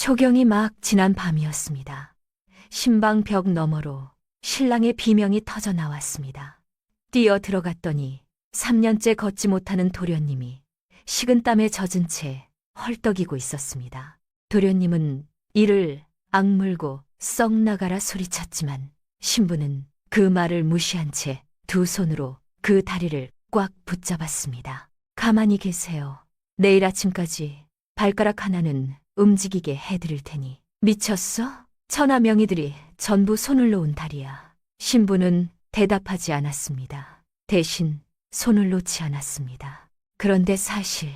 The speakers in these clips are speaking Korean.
초경이 막 지난 밤이었습니다. 신방 벽 너머로 신랑의 비명이 터져 나왔습니다. 뛰어 들어갔더니 3년째 걷지 못하는 도련님이 식은땀에 젖은 채 헐떡이고 있었습니다. 도련님은 이를 악물고 썩 나가라 소리쳤지만 신부는 그 말을 무시한 채 두 손으로 그 다리를 꽉 붙잡았습니다. 가만히 계세요. 내일 아침까지 발가락 하나는 움직이게 해드릴 테니. 미쳤어? 천하 명의들이 전부 손을 놓은 다리야. 신부는 대답하지 않았습니다. 대신 손을 놓지 않았습니다. 그런데 사실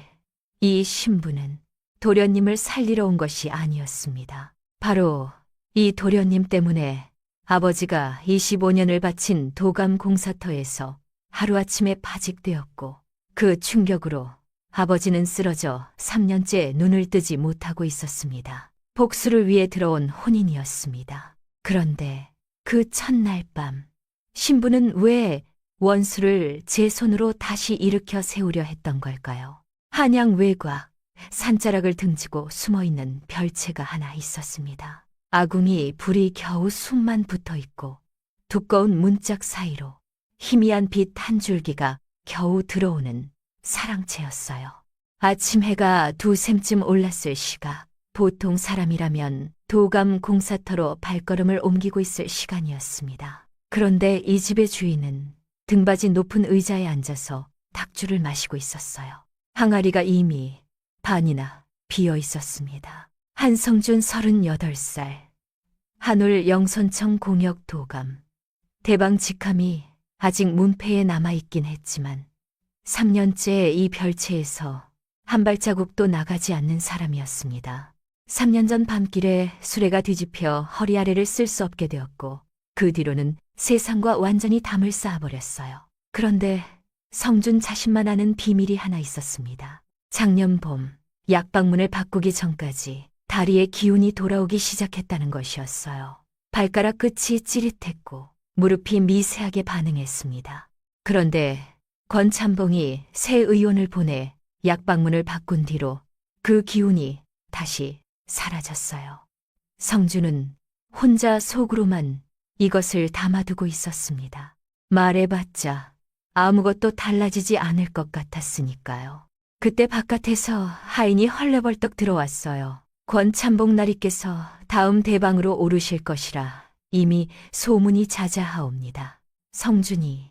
이 신부는 도련님을 살리러 온 것이 아니었습니다. 바로 이 도련님 때문에 아버지가 25년을 바친 도감 공사터에서 하루아침에 파직되었고 그 충격으로 아버지는 쓰러져 3년째 눈을 뜨지 못하고 있었습니다. 복수를 위해 들어온 혼인이었습니다. 그런데 그 첫날 밤 신부는 왜 원수를 제 손으로 다시 일으켜 세우려 했던 걸까요? 한양 외곽 산자락을 등지고 숨어있는 별채가 하나 있었습니다. 아궁이 불이 겨우 숨만 붙어 있고 두꺼운 문짝 사이로 희미한 빛 한 줄기가 겨우 들어오는 사랑채였어요. 아침 해가 두샘쯤 올랐을 시각, 보통 사람이라면 도감 공사터로 발걸음을 옮기고 있을 시간이었습니다. 그런데 이 집의 주인은 등받이 높은 의자에 앉아서 닭주를 마시고 있었어요. 항아리가 이미 반이나 비어 있었습니다. 한성준 38살, 한울 영선청 공역 도감, 대방 직함이 아직 문패에 남아있긴 했지만 3년째 이 별채에서 한 발자국도 나가지 않는 사람이었습니다. 3년 전 밤길에 수레가 뒤집혀 허리 아래를 쓸 수 없게 되었고 그 뒤로는 세상과 완전히 담을 쌓아버렸어요. 그런데 성준 자신만 아는 비밀이 하나 있었습니다. 작년 봄 약방문을 바꾸기 전까지 다리에 기운이 돌아오기 시작했다는 것이었어요. 발가락 끝이 찌릿했고 무릎이 미세하게 반응했습니다. 그런데 권참봉이 새 의원을 보내 약방문을 바꾼 뒤로 그 기운이 다시 사라졌어요. 성준은 혼자 속으로만 이것을 담아두고 있었습니다. 말해봤자 아무것도 달라지지 않을 것 같았으니까요. 그때 바깥에서 하인이 헐레벌떡 들어왔어요. 권참봉 나리께서 다음 대방으로 오르실 것이라 이미 소문이 자자하옵니다. 성준이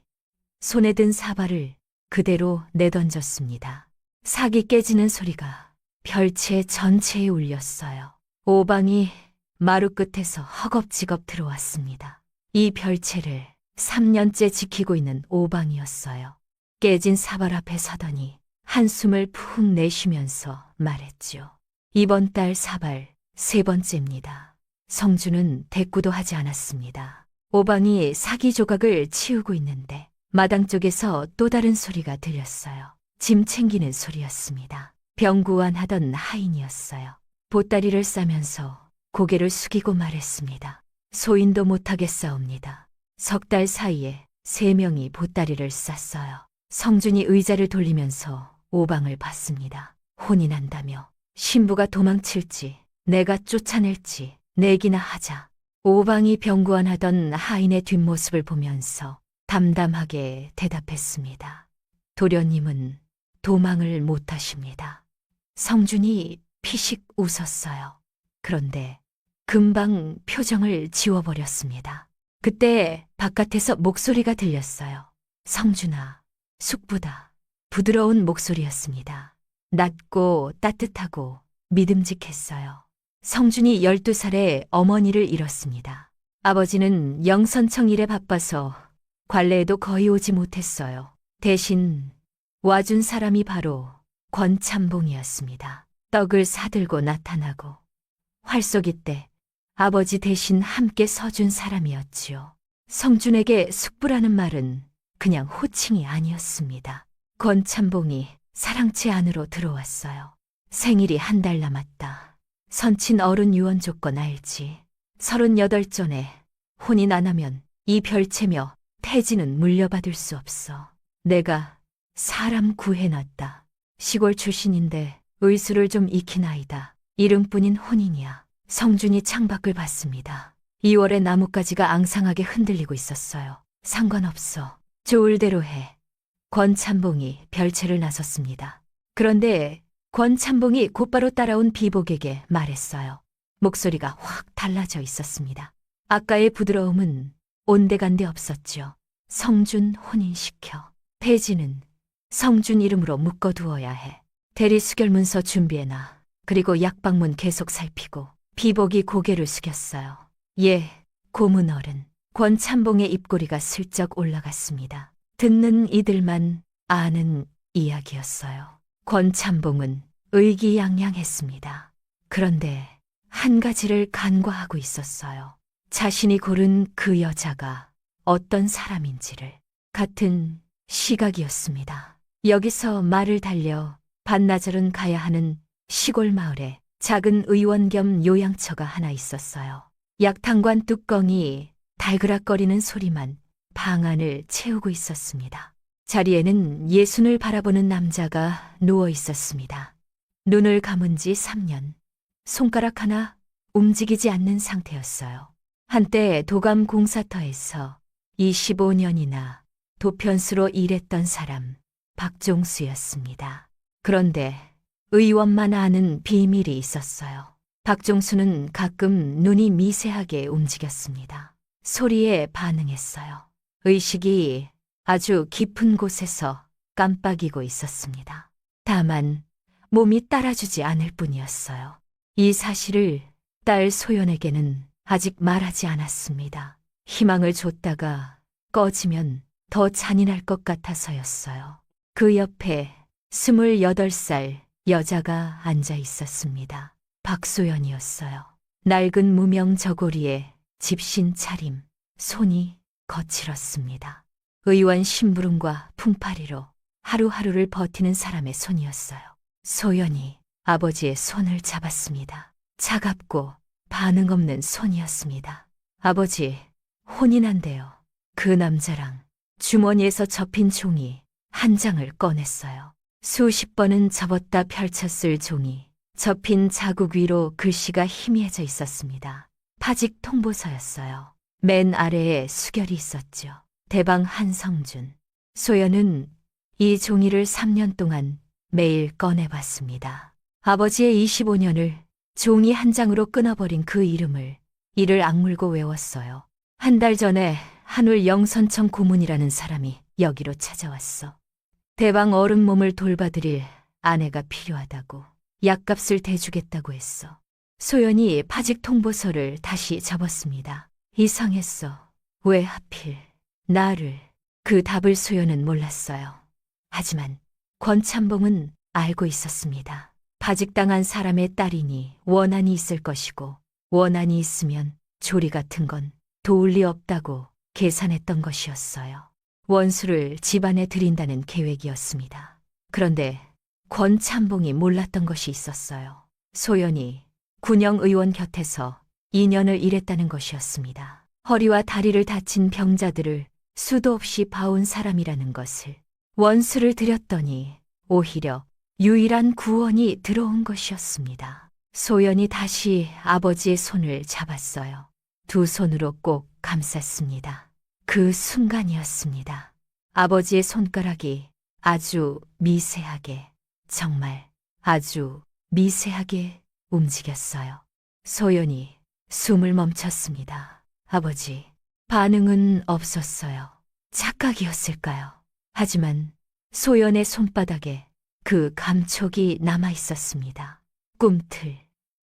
손에 든 사발을 그대로 내던졌습니다. 삭이 깨지는 소리가 별채 전체에 울렸어요. 오방이 마루 끝에서 허겁지겁 들어왔습니다. 이 별채를 3년째 지키고 있는 오방이었어요. 깨진 사발 앞에 서더니 한숨을 푹 내쉬면서 말했지요. 이번 달 사발 3번째입니다. 성준은 대꾸도 하지 않았습니다. 오방이 사기 조각을 치우고 있는데 마당 쪽에서 또 다른 소리가 들렸어요. 짐 챙기는 소리였습니다. 병구안하던 하인이었어요. 보따리를 싸면서 고개를 숙이고 말했습니다. 소인도 못하겠사옵니다. 석 달 사이에 3명이 보따리를 쌌어요. 성준이 의자를 돌리면서 오방을 봤습니다. 혼이 난다며 신부가 도망칠지 내가 쫓아낼지 내기나 하자. 오방이 병구안하던 하인의 뒷모습을 보면서 담담하게 대답했습니다. 도련님은 도망을 못하십니다. 성준이 피식 웃었어요. 그런데 금방 표정을 지워버렸습니다. 그때 바깥에서 목소리가 들렸어요. 성준아, 숙부다. 부드러운 목소리였습니다. 낮고 따뜻하고 믿음직했어요. 성준이 12살에 어머니를 잃었습니다. 아버지는 영선청 일에 바빠서 관례에도 거의 오지 못했어요. 대신 와준 사람이 바로 권참봉이었습니다. 떡을 사들고 나타나고 활쏘기 때 아버지 대신 함께 서준 사람이었지요. 성준에게 숙부라는 말은 그냥 호칭이 아니었습니다. 권참봉이 사랑채 안으로 들어왔어요. 생일이 한 달 남았다. 선친 어른 유언 조건 알지. 38전에 혼인 안 하면 이 별채며 태지는 물려받을 수 없어. 내가 사람 구해놨다. 시골 출신인데 의술을 좀 익힌 아이다. 이름뿐인 혼인이야. 성준이 창밖을 봤습니다. 2월의 나뭇가지가 앙상하게 흔들리고 있었어요. 상관없어. 좋을 대로 해. 권찬봉이 별채를 나섰습니다. 그런데 권찬봉이 곧바로 따라온 비복에게 말했어요. 목소리가 확 달라져 있었습니다. 아까의 부드러움은 온데간데 없었죠. 성준 혼인시켜. 폐지는 성준 이름으로 묶어두어야 해. 대리 수결 문서 준비해놔. 그리고 약방문 계속 살피고. 비복이 고개를 숙였어요. 예, 고문 어른. 권찬봉의 입꼬리가 슬쩍 올라갔습니다. 듣는 이들만 아는 이야기였어요. 권찬봉은 의기양양했습니다. 그런데 한 가지를 간과하고 있었어요. 자신이 고른 그 여자가 어떤 사람인지를. 같은 시각이었습니다. 여기서 말을 달려 반나절은 가야 하는 시골 마을에 작은 의원 겸 요양처가 하나 있었어요. 약탕관 뚜껑이 달그락거리는 소리만 방 안을 채우고 있었습니다. 자리에는 예순을 바라보는 남자가 누워 있었습니다. 눈을 감은 지 3년. 손가락 하나 움직이지 않는 상태였어요. 한때 도감 공사터에서 25년이나 도편수로 일했던 사람 박종수였습니다. 그런데 의원만 아는 비밀이 있었어요. 박종수는 가끔 눈이 미세하게 움직였습니다. 소리에 반응했어요. 의식이 아주 깊은 곳에서 깜빡이고 있었습니다. 다만 몸이 따라주지 않을 뿐이었어요. 이 사실을 딸 소연에게는 아직 말하지 않았습니다. 희망을 줬다가 꺼지면 더 잔인할 것 같아서였어요. 그 옆에 28살 여자가 앉아 있었습니다. 박소연이었어요. 낡은 무명 저고리에 집신 차림, 손이 거칠었습니다. 의원 심부름과 풍파리로 하루하루를 버티는 사람의 손이었어요. 소연이 아버지의 손을 잡았습니다. 차갑고 반응 없는 손이었습니다. 아버지, 혼인한대요. 그 남자랑 주머니에서 접힌 종이 한 장을 꺼냈어요. 수십 번은 접었다 펼쳤을 종이 접힌 자국 위로 글씨가 희미해져 있었습니다. 파직 통보서였어요. 맨 아래에 수결이 있었죠. 대방 한성준. 소연은 이 종이를 3년 동안 매일 꺼내봤습니다. 아버지의 25년을 종이 한 장으로 끊어버린 그 이름을 이를 악물고 외웠어요. 한 달 전에 한울 영선청 고문이라는 사람이 여기로 찾아왔어. 대방 어른 몸을 돌봐드릴 아내가 필요하다고. 약값을 대주겠다고 했어. 소연이 파직 통보서를 다시 접었습니다. 이상했어. 왜 하필 나를. 그 답을 소연은 몰랐어요. 하지만 권찬봉은 알고 있었습니다. 파직당한 사람의 딸이니 원한이 있을 것이고 원한이 있으면 조리 같은 건 도울 리 없다고 계산했던 것이었어요. 원수를 집안에 들인다는 계획이었습니다. 그런데 권찬봉이 몰랐던 것이 있었어요. 소연이 군영 의원 곁에서 2년을 일했다는 것이었습니다. 허리와 다리를 다친 병자들을 수도 없이 봐온 사람이라는 것을. 원수를 들였더니 오히려 유일한 구원이 들어온 것이었습니다. 소연이 다시 아버지의 손을 잡았어요. 두 손으로 꼭 감쌌습니다. 그 순간이었습니다. 아버지의 손가락이 아주 미세하게, 정말 아주 미세하게 움직였어요. 소연이 숨을 멈췄습니다. 아버지, 반응은 없었어요. 착각이었을까요? 하지만 소연의 손바닥에 그 감촉이 남아 있었습니다. 꿈틀,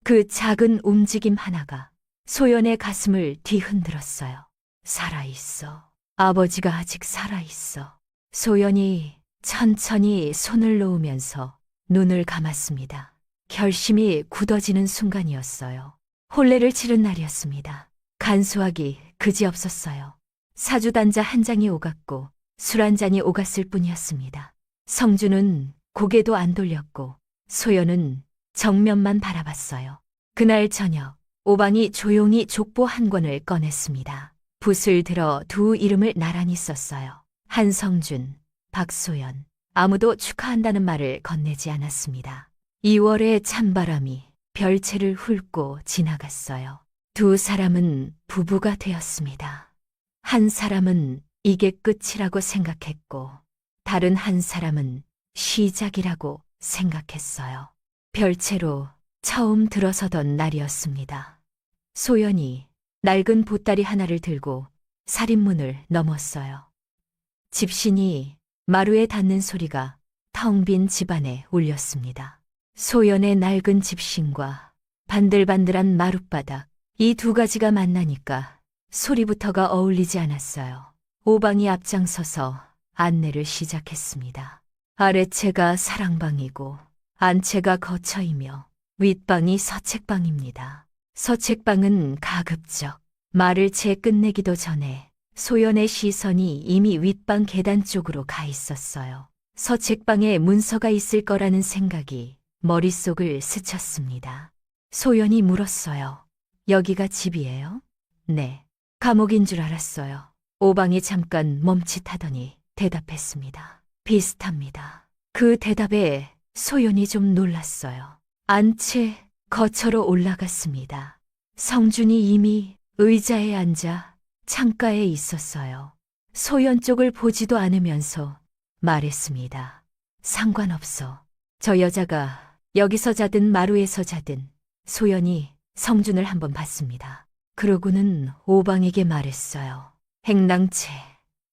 그 작은 움직임 하나가 소연의 가슴을 뒤흔들었어요. 살아있어. 아버지가 아직 살아있어. 소연이 천천히 손을 놓으면서 눈을 감았습니다. 결심이 굳어지는 순간이었어요. 혼례를 치른 날이었습니다. 간소하기 그지없었어요. 사주단자 한 장이 오갔고 술 한 잔이 오갔을 뿐이었습니다. 성준은 고개도 안 돌렸고 소연은 정면만 바라봤어요. 그날 저녁 오방이 조용히 족보 한 권을 꺼냈습니다. 붓을 들어 두 이름을 나란히 썼어요. 한성준, 박소연. 아무도 축하한다는 말을 건네지 않았습니다. 2월의 찬바람이 별채를 훑고 지나갔어요. 두 사람은 부부가 되었습니다. 한 사람은 이게 끝이라고 생각했고, 다른 한 사람은 시작이라고 생각했어요. 별채로 처음 들어서던 날이었습니다. 소연이 낡은 보따리 하나를 들고 살인문을 넘었어요. 집신이 마루에 닿는 소리가 텅 빈 집안에 울렸습니다. 소연의 낡은 집신과 반들반들한 마룻바닥, 이 두 가지가 만나니까 소리부터가 어울리지 않았어요. 오방이 앞장서서 안내를 시작했습니다. 아래채가 사랑방이고 안채가 거처이며 윗방이 서책방입니다. 서책방은 가급적 말을 채 끝내기도 전에 소연의 시선이 이미 윗방 계단 쪽으로 가 있었어요. 서책방에 문서가 있을 거라는 생각이 머릿속을 스쳤습니다. 소연이 물었어요. 여기가 집이에요? 네. 감옥인 줄 알았어요. 오방이 잠깐 멈칫하더니 대답했습니다. 비슷합니다. 그 대답에 소연이 좀 놀랐어요. 안채 거처로 올라갔습니다. 성준이 이미 의자에 앉아 창가에 있었어요. 소연 쪽을 보지도 않으면서 말했습니다. 상관없어. 저 여자가 여기서 자든 마루에서 자든 소연이 성준을 한번 봤습니다. 그러고는 오방에게 말했어요. 행랑채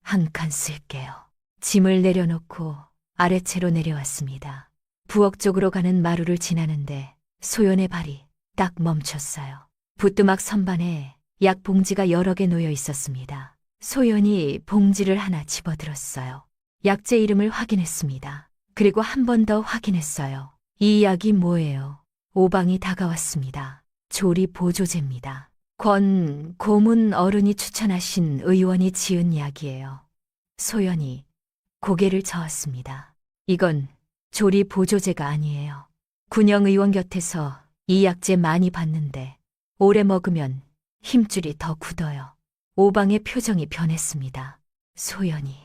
한 칸 쓸게요. 짐을 내려놓고 아래채로 내려왔습니다. 부엌 쪽으로 가는 마루를 지나는데 소연의 발이 딱 멈췄어요. 부뚜막 선반에 약 봉지가 여러 개 놓여 있었습니다. 소연이 봉지를 하나 집어들었어요. 약재 이름을 확인했습니다. 그리고 한 번 더 확인했어요. 이 약이 뭐예요? 오방이 다가왔습니다. 조리보조제입니다. 권 고문 어른이 추천하신 의원이 지은 약이에요. 소연이 고개를 저었습니다. 이건 조리보조제가 아니에요. 군영 의원 곁에서 이 약재 많이 봤는데 오래 먹으면 힘줄이 더 굳어요. 오방의 표정이 변했습니다. 소연이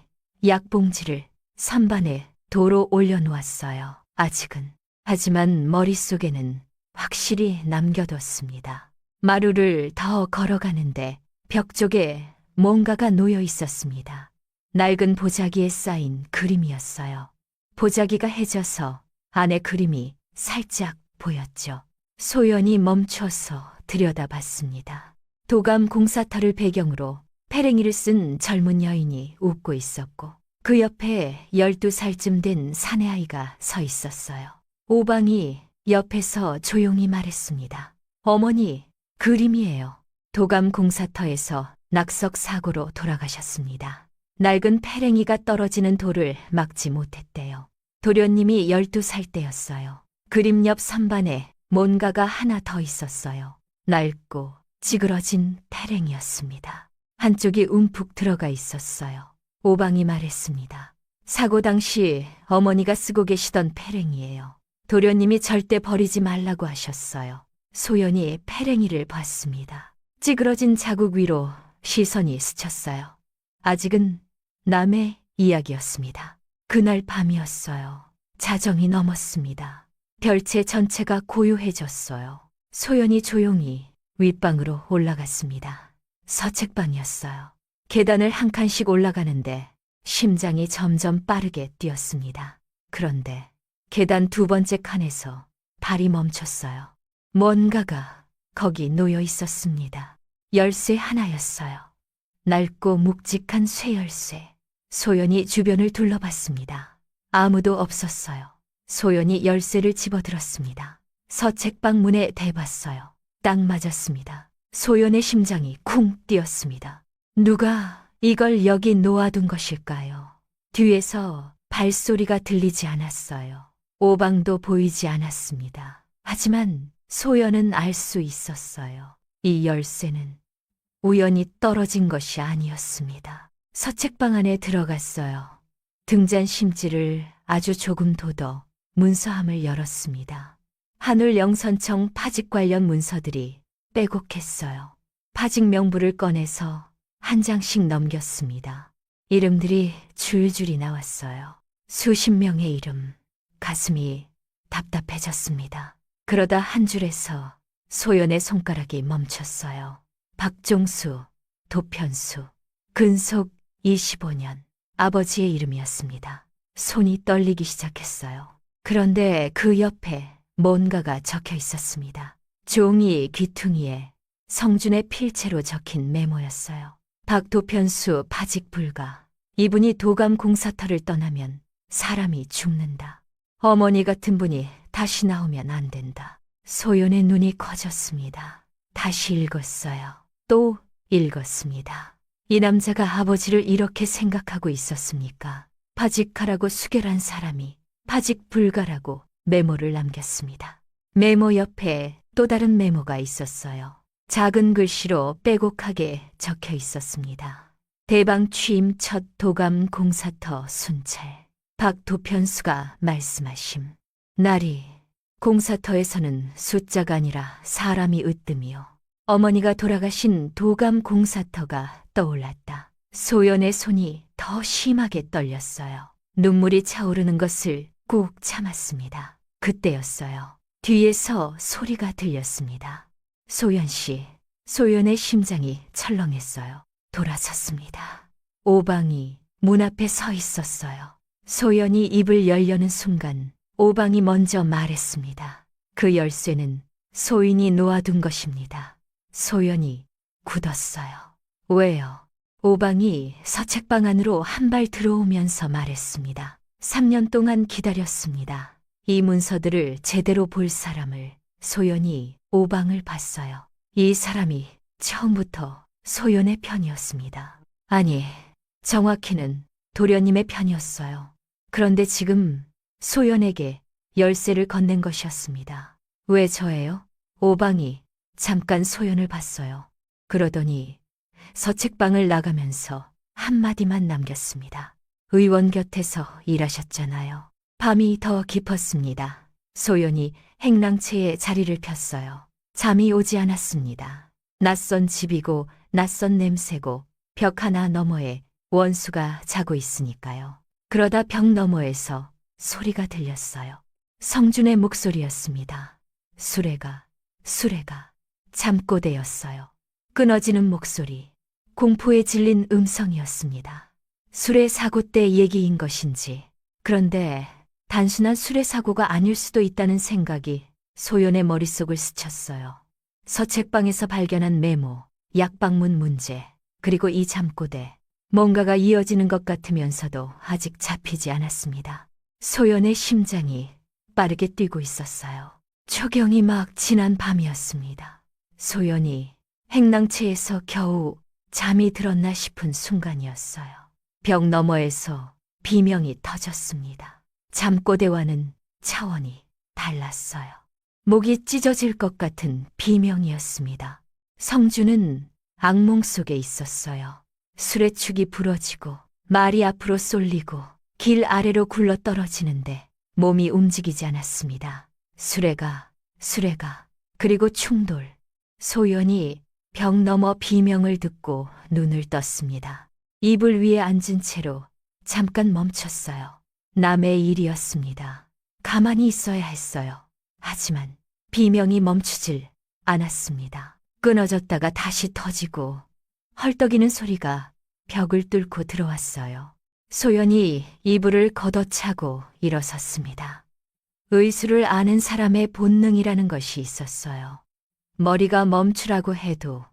약봉지를 선반에 도로 올려놓았어요. 아직은. 하지만 머릿속에는 확실히 남겨뒀습니다. 마루를 더 걸어가는데 벽 쪽에 뭔가가 놓여 있었습니다. 낡은 보자기에 쌓인 그림이었어요. 보자기가 해져서 안에 그림이 살짝 보였죠. 소연이 멈춰서 들여다봤습니다. 도감 공사터를 배경으로 페랭이를 쓴 젊은 여인이 웃고 있었고 그 옆에 12살쯤 된 사내아이가 서 있었어요. 오방이 옆에서 조용히 말했습니다. 어머니, 그림이에요. 도감 공사터에서 낙석 사고로 돌아가셨습니다. 낡은 페랭이가 떨어지는 돌을 막지 못했대요. 도련님이 12살 때였어요. 그림 옆 선반에 뭔가가 하나 더 있었어요. 낡고 찌그러진 페랭이였습니다. 한쪽이 움푹 들어가 있었어요. 오방이 말했습니다. 사고 당시 어머니가 쓰고 계시던 페랭이에요. 도련님이 절대 버리지 말라고 하셨어요. 소연이 페랭이를 봤습니다. 찌그러진 자국 위로 시선이 스쳤어요. 아직은 남의 이야기였습니다. 그날 밤이었어요. 자정이 넘었습니다. 별채 전체가 고요해졌어요. 소연이 조용히 윗방으로 올라갔습니다. 서책방이었어요. 계단을 한 칸씩 올라가는데 심장이 점점 빠르게 뛰었습니다. 그런데 계단 두 번째 칸에서 발이 멈췄어요. 뭔가가 거기 놓여 있었습니다. 열쇠 하나였어요. 낡고 묵직한 쇠열쇠. 소연이 주변을 둘러봤습니다. 아무도 없었어요. 소연이 열쇠를 집어들었습니다. 서책방 문에 대봤어요. 딱 맞았습니다. 소연의 심장이 쿵 뛰었습니다. 누가 이걸 여기 놓아둔 것일까요? 뒤에서 발소리가 들리지 않았어요. 오방도 보이지 않았습니다. 하지만 소연은 알 수 있었어요. 이 열쇠는 우연히 떨어진 것이 아니었습니다. 서책방 안에 들어갔어요. 등잔 심지를 아주 조금 돋워 문서함을 열었습니다. 한울 영선청 파직 관련 문서들이 빼곡했어요. 파직 명부를 꺼내서 한 장씩 넘겼습니다. 이름들이 줄줄이 나왔어요. 수십 명의 이름. 가슴이 답답해졌습니다. 그러다 한 줄에서 소연의 손가락이 멈췄어요. 박종수, 도편수, 근속 25년. 아버지의 이름이었습니다. 손이 떨리기 시작했어요. 그런데 그 옆에 뭔가가 적혀 있었습니다. 종이 귀퉁이에 성준의 필체로 적힌 메모였어요. 박도편수 파직 불가. 이분이 도감 공사터를 떠나면 사람이 죽는다. 어머니 같은 분이 다시 나오면 안 된다. 소연의 눈이 커졌습니다. 다시 읽었어요. 또 읽었습니다. 이 남자가 아버지를 이렇게 생각하고 있었습니까? 파직하라고 수결한 사람이 파직 불가라고 메모를 남겼습니다. 메모 옆에 또 다른 메모가 있었어요. 작은 글씨로 빼곡하게 적혀 있었습니다. 대방 취임 첫 도감 공사터 순찰. 박도편수가 말씀하심. 날이 공사터에서는 숫자가 아니라 사람이 으뜸이요. 어머니가 돌아가신 도감 공사터가 떠올랐다. 소연의 손이 더 심하게 떨렸어요. 눈물이 차오르는 것을 꾹 참았습니다. 그때였어요. 뒤에서 소리가 들렸습니다. 소연 씨. 소연의 심장이 철렁했어요. 돌아섰습니다. 오방이 문 앞에 서 있었어요. 소연이 입을 열려는 순간 오방이 먼저 말했습니다. 그 열쇠는 소인이 놓아둔 것입니다. 소연이 굳었어요. 왜요? 오방이 서책방 안으로 한 발 들어오면서 말했습니다. 3년 동안 기다렸습니다. 이 문서들을 제대로 볼 사람을. 소연이 오방을 봤어요. 이 사람이 처음부터 소연의 편이었습니다. 아니, 정확히는 도련님의 편이었어요. 그런데 지금 소연에게 열쇠를 건넨 것이었습니다. 왜 저예요? 오방이 잠깐 소연을 봤어요. 그러더니 서책방을 나가면서 한마디만 남겼습니다. 의원 곁에서 일하셨잖아요. 밤이 더 깊었습니다. 소연이 행랑채에 자리를 폈어요. 잠이 오지 않았습니다. 낯선 집이고 낯선 냄새고 벽 하나 너머에 원수가 자고 있으니까요. 그러다 벽 너머에서 소리가 들렸어요. 성준의 목소리였습니다. 수레가 잠꼬대였어요. 끊어지는 목소리, 공포에 질린 음성이었습니다. 수레 사고 때 얘기인 것인지, 그런데 단순한 수레 사고가 아닐 수도 있다는 생각이 소연의 머릿속을 스쳤어요. 서책방에서 발견한 메모, 약방문 문제, 그리고 이 잠꼬대, 뭔가가 이어지는 것 같으면서도 아직 잡히지 않았습니다. 소연의 심장이 빠르게 뛰고 있었어요. 초경이 막 지난 밤이었습니다. 소연이 행랑채에서 겨우 잠이 들었나 싶은 순간이었어요. 벽 너머에서 비명이 터졌습니다. 잠꼬대와는 차원이 달랐어요. 목이 찢어질 것 같은 비명이었습니다. 성준은 악몽 속에 있었어요. 수레축이 부러지고 말이 앞으로 쏠리고 길 아래로 굴러 떨어지는데 몸이 움직이지 않았습니다. 수레가, 그리고 충돌. 소연이 벽 너머 비명을 듣고 눈을 떴습니다. 이불 위에 앉은 채로 잠깐 멈췄어요. 남의 일이었습니다. 가만히 있어야 했어요. 하지만 비명이 멈추질 않았습니다. 끊어졌다가 다시 터지고 헐떡이는 소리가 벽을 뚫고 들어왔어요. 소연이 이불을 걷어차고 일어섰습니다. 의수를 아는 사람의 본능이라는 것이 있었어요. 머리가 멈추라고 해도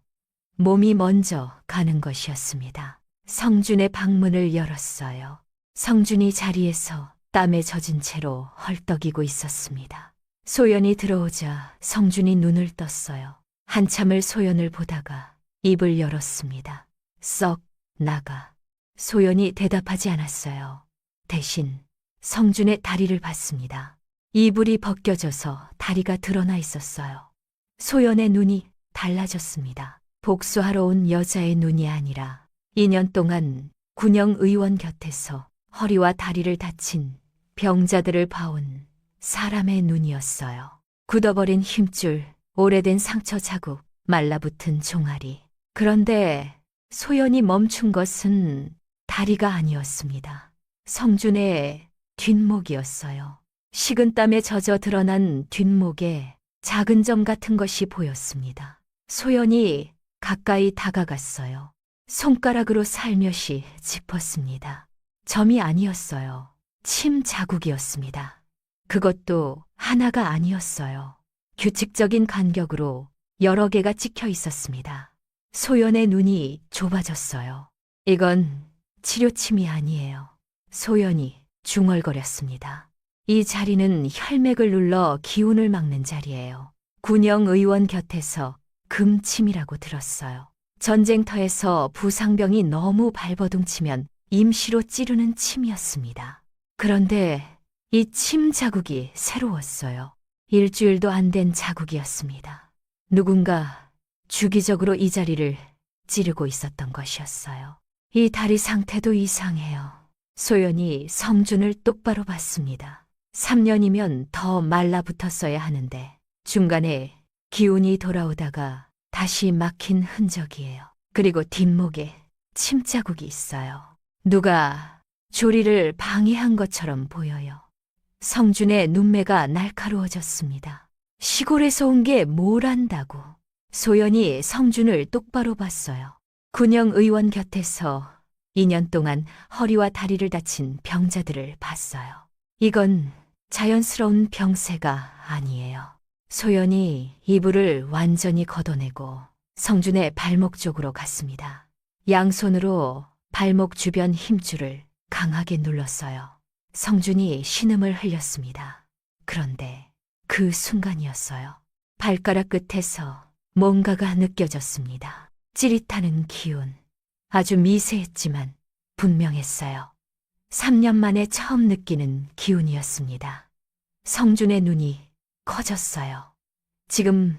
몸이 먼저 가는 것이었습니다. 성준의 방문을 열었어요. 성준이 자리에서 땀에 젖은 채로 헐떡이고 있었습니다. 소연이 들어오자 성준이 눈을 떴어요. 한참을 소연을 보다가 입을 열었습니다. 썩 나가. 소연이 대답하지 않았어요. 대신 성준의 다리를 봤습니다. 이불이 벗겨져서 다리가 드러나 있었어요. 소연의 눈이 달라졌습니다. 복수하러 온 여자의 눈이 아니라 2년 동안 군영 의원 곁에서 허리와 다리를 다친 병자들을 봐온 사람의 눈이었어요. 굳어버린 힘줄, 오래된 상처 자국, 말라붙은 종아리. 그런데 소연이 멈춘 것은 다리가 아니었습니다. 성준의 뒷목이었어요. 식은 땀에 젖어 드러난 뒷목에 작은 점 같은 것이 보였습니다. 소연이 가까이 다가갔어요. 손가락으로 살며시 짚었습니다. 점이 아니었어요. 침 자국이었습니다. 그것도 하나가 아니었어요. 규칙적인 간격으로 여러 개가 찍혀 있었습니다. 소연의 눈이 좁아졌어요. 이건 치료침이 아니에요. 소연이 중얼거렸습니다. 이 자리는 혈맥을 눌러 기운을 막는 자리예요. 군영 의원 곁에서 금침이라고 들었어요. 전쟁터에서 부상병이 너무 발버둥치면 임시로 찌르는 침이었습니다. 그런데 이 침 자국이 새로웠어요. 일주일도 안 된 자국이었습니다. 누군가 주기적으로 이 자리를 찌르고 있었던 것이었어요. 이 다리 상태도 이상해요. 소연이 성준을 똑바로 봤습니다. 3년이면 더 말라붙었어야 하는데 중간에 기운이 돌아오다가 다시 막힌 흔적이에요. 그리고 뒷목에 침자국이 있어요. 누가 조리를 방해한 것처럼 보여요. 성준의 눈매가 날카로워졌습니다. 시골에서 온 게 뭘 안다고. 소연이 성준을 똑바로 봤어요. 군영 의원 곁에서 2년 동안 허리와 다리를 다친 병자들을 봤어요. 이건 자연스러운 병세가 아니에요. 소연이 이불을 완전히 걷어내고 성준의 발목 쪽으로 갔습니다. 양손으로 발목 주변 힘줄을 강하게 눌렀어요. 성준이 신음을 흘렸습니다. 그런데 그 순간이었어요. 발가락 끝에서 뭔가가 느껴졌습니다. 찌릿하는 기운. 아주 미세했지만 분명했어요. 3년 만에 처음 느끼는 기운이었습니다. 성준의 눈이 커졌어요. 지금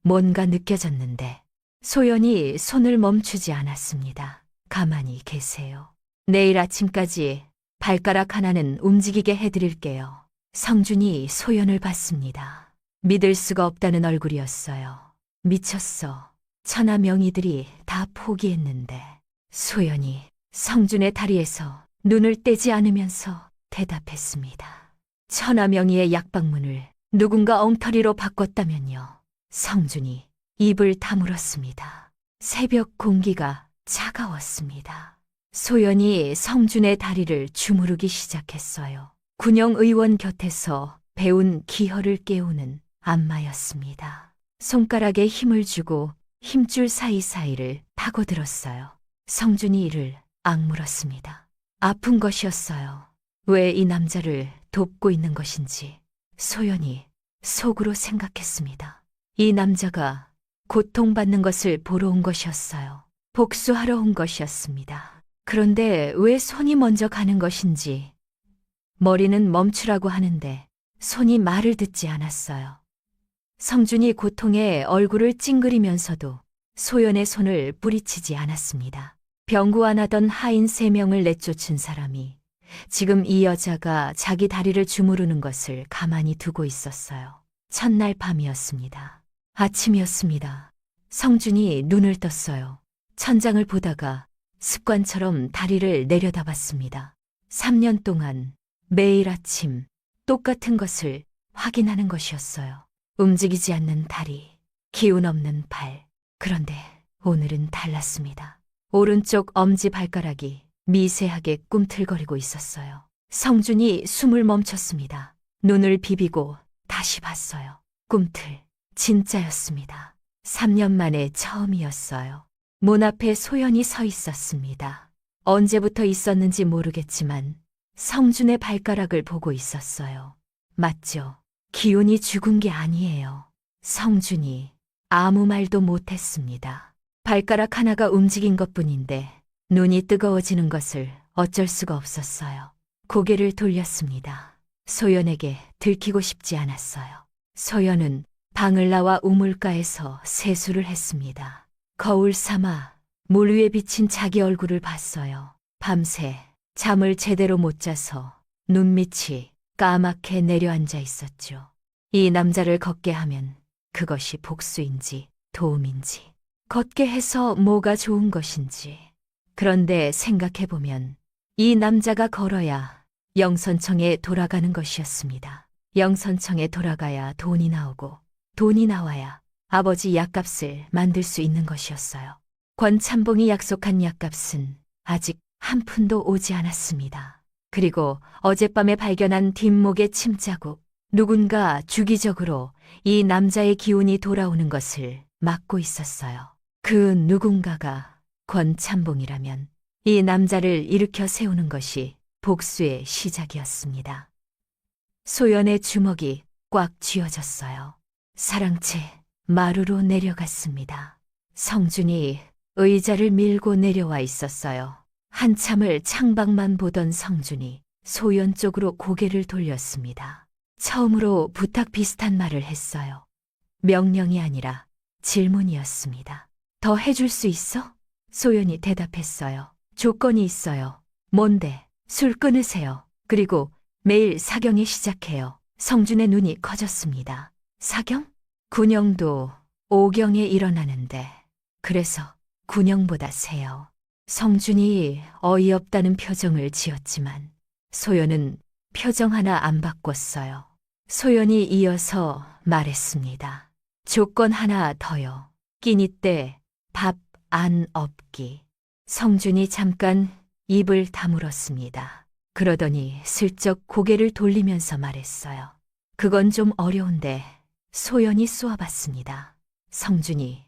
뭔가 느껴졌는데 소연이 손을 멈추지 않았습니다. 가만히 계세요. 내일 아침까지 발가락 하나는 움직이게 해드릴게요. 성준이 소연을 봤습니다. 믿을 수가 없다는 얼굴이었어요. 미쳤어. 천하 명의들이 다 포기했는데. 소연이 성준의 다리에서 눈을 떼지 않으면서 대답했습니다. 천하 명의의 약방문을 누군가 엉터리로 바꿨다면요. 성준이 입을 다물었습니다. 새벽 공기가 차가웠습니다. 소연이 성준의 다리를 주무르기 시작했어요. 군영 의원 곁에서 배운 기혈을 깨우는 안마였습니다. 손가락에 힘을 주고 힘줄 사이사이를 파고들었어요. 성준이 이를 악물었습니다. 아픈 것이었어요. 왜 이 남자를 돕고 있는 것인지 소연이 속으로 생각했습니다. 이 남자가 고통받는 것을 보러 온 것이었어요. 복수하러 온 것이었습니다. 그런데 왜 손이 먼저 가는 것인지 머리는 멈추라고 하는데 손이 말을 듣지 않았어요. 성준이 고통에 얼굴을 찡그리면서도 소연의 손을 뿌리치지 않았습니다. 병구안하던 하인 3명을 내쫓은 사람이 지금 이 여자가 자기 다리를 주무르는 것을 가만히 두고 있었어요. 첫날 밤이었습니다. 아침이었습니다. 성준이 눈을 떴어요. 천장을 보다가 습관처럼 다리를 내려다봤습니다. 3년 동안 매일 아침 똑같은 것을 확인하는 것이었어요. 움직이지 않는 다리, 기운 없는 발. 그런데 오늘은 달랐습니다. 오른쪽 엄지 발가락이 미세하게 꿈틀거리고 있었어요. 성준이 숨을 멈췄습니다. 눈을 비비고 다시 봤어요. 꿈틀, 진짜였습니다. 3년 만에 처음이었어요. 문 앞에 소연이 서 있었습니다. 언제부터 있었는지 모르겠지만 성준의 발가락을 보고 있었어요. 맞죠? 기운이 죽은 게 아니에요. 성준이 아무 말도 못했습니다. 발가락 하나가 움직인 것뿐인데 눈이 뜨거워지는 것을 어쩔 수가 없었어요. 고개를 돌렸습니다. 소연에게 들키고 싶지 않았어요. 소연은 방을 나와 우물가에서 세수를 했습니다. 거울 삼아 물 위에 비친 자기 얼굴을 봤어요. 밤새 잠을 제대로 못 자서 눈밑이 까맣게 내려앉아 있었죠. 이 남자를 걷게 하면 그것이 복수인지 도움인지, 걷게 해서 뭐가 좋은 것인지. 그런데 생각해보면 이 남자가 걸어야 영선청에 돌아가는 것이었습니다. 영선청에 돌아가야 돈이 나오고 돈이 나와야 아버지 약값을 만들 수 있는 것이었어요. 권찬봉이 약속한 약값은 아직 한 푼도 오지 않았습니다. 그리고 어젯밤에 발견한 뒷목의 침자국, 누군가 주기적으로 이 남자의 기운이 돌아오는 것을 막고 있었어요. 그 누군가가 권찬봉이라면 이 남자를 일으켜 세우는 것이 복수의 시작이었습니다. 소연의 주먹이 꽉 쥐어졌어요. 사랑채 마루로 내려갔습니다. 성준이 의자를 밀고 내려와 있었어요. 한참을 창밖만 보던 성준이 소연 쪽으로 고개를 돌렸습니다. 처음으로 부탁 비슷한 말을 했어요. 명령이 아니라 질문이었습니다. 더 해줄 수 있어? 소연이 대답했어요. 조건이 있어요. 뭔데? 술 끊으세요. 그리고 매일 사경에 시작해요. 성준의 눈이 커졌습니다. 사경? 군영도 오경에 일어나는데 그래서 군영보다 세요. 성준이 어이없다는 표정을 지었지만 소연은 표정 하나 안 바꿨어요. 소연이 이어서 말했습니다. 조건 하나 더요. 끼니 때 밥 안 없기. 성준이 잠깐 입을 다물었습니다. 그러더니 슬쩍 고개를 돌리면서 말했어요. 그건 좀 어려운데. 소연이 쏘아봤습니다. 성준이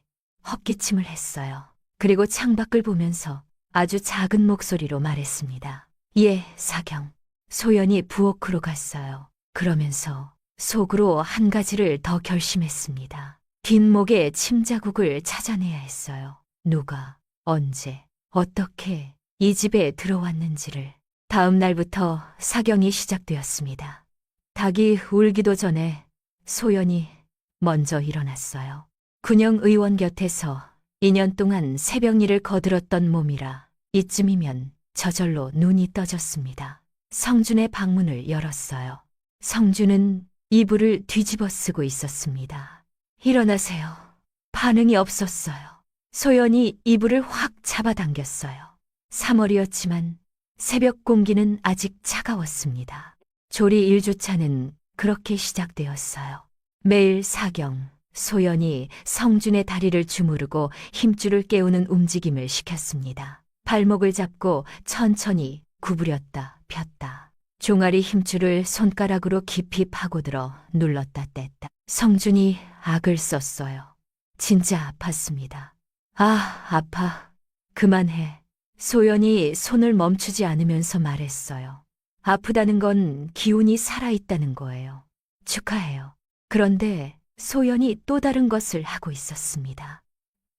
헛기침을 했어요. 그리고 창밖을 보면서 아주 작은 목소리로 말했습니다. 예, 사경. 소연이 부엌으로 갔어요. 그러면서 속으로 한 가지를 더 결심했습니다. 뒷목에 침자국을 찾아내야 했어요. 누가, 언제, 어떻게 이 집에 들어왔는지를. 다음 날부터 사경이 시작되었습니다. 닭이 울기도 전에 소연이 먼저 일어났어요. 군영 의원 곁에서 2년 동안 새벽 일을 거들었던 몸이라 이쯤이면 저절로 눈이 떠졌습니다. 성준의 방문을 열었어요. 성준은 이불을 뒤집어 쓰고 있었습니다. 일어나세요. 반응이 없었어요. 소연이 이불을 확 잡아당겼어요. 3월이었지만 새벽 공기는 아직 차가웠습니다. 조리 1주차는 그렇게 시작되었어요. 매일 사경, 소연이 성준의 다리를 주무르고 힘줄을 깨우는 움직임을 시켰습니다. 발목을 잡고 천천히 구부렸다 폈다. 종아리 힘줄을 손가락으로 깊이 파고들어 눌렀다 뗐다. 성준이 악을 썼어요. 진짜 아팠습니다. 아, 아파. 그만해. 소연이 손을 멈추지 않으면서 말했어요. 아프다는 건 기운이 살아있다는 거예요. 축하해요. 그런데 소연이 또 다른 것을 하고 있었습니다.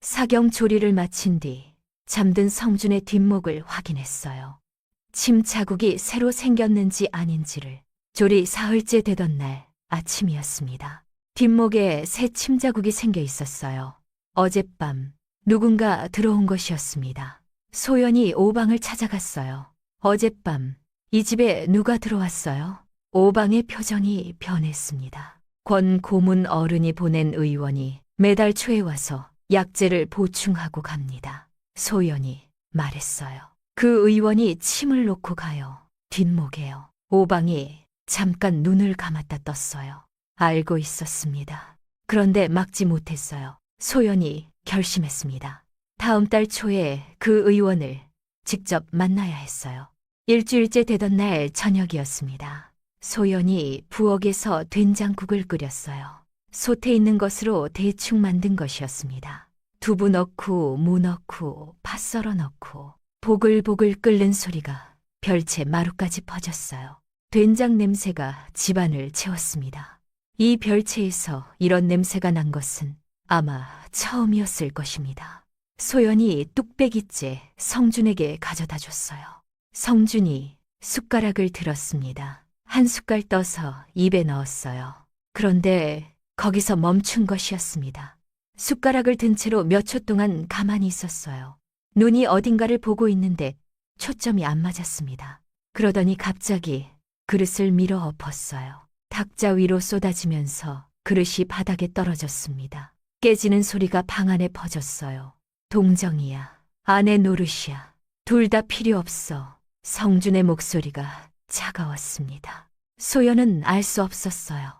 사경 조리를 마친 뒤 잠든 성준의 뒷목을 확인했어요. 침 자국이 새로 생겼는지 아닌지를. 조리 사흘째 되던 날 아침이었습니다. 뒷목에 새 침 자국이 생겨 있었어요. 어젯밤 누군가 들어온 것이었습니다. 소연이 오방을 찾아갔어요. 어젯밤 이 집에 누가 들어왔어요? 오방의 표정이 변했습니다. 권 고문 어른이 보낸 의원이 매달 초에 와서 약재를 보충하고 갑니다. 소연이 말했어요. 그 의원이 침을 놓고 가요. 뒷목에요. 오방이 잠깐 눈을 감았다 떴어요. 알고 있었습니다. 그런데 막지 못했어요. 소연이 결심했습니다. 다음 달 초에 그 의원을 직접 만나야 했어요. 일주일째 되던 날 저녁이었습니다. 소연이 부엌에서 된장국을 끓였어요. 솥에 있는 것으로 대충 만든 것이었습니다. 두부 넣고 무 넣고 파 썰어 넣고 보글보글 끓는 소리가 별채 마루까지 퍼졌어요. 된장 냄새가 집안을 채웠습니다. 이 별채에서 이런 냄새가 난 것은 아마 처음이었을 것입니다. 소연이 뚝배기째 성준에게 가져다 줬어요. 성준이 숟가락을 들었습니다. 한 숟갈 떠서 입에 넣었어요. 그런데 거기서 멈춘 것이었습니다. 숟가락을 든 채로 몇 초 동안 가만히 있었어요. 눈이 어딘가를 보고 있는데 초점이 안 맞았습니다. 그러더니 갑자기 그릇을 밀어 엎었어요. 탁자 위로 쏟아지면서 그릇이 바닥에 떨어졌습니다. 깨지는 소리가 방 안에 퍼졌어요. 동정이야, 아내 노릇이야, 둘 다 필요 없어. 성준의 목소리가 차가웠습니다. 소연은 알 수 없었어요.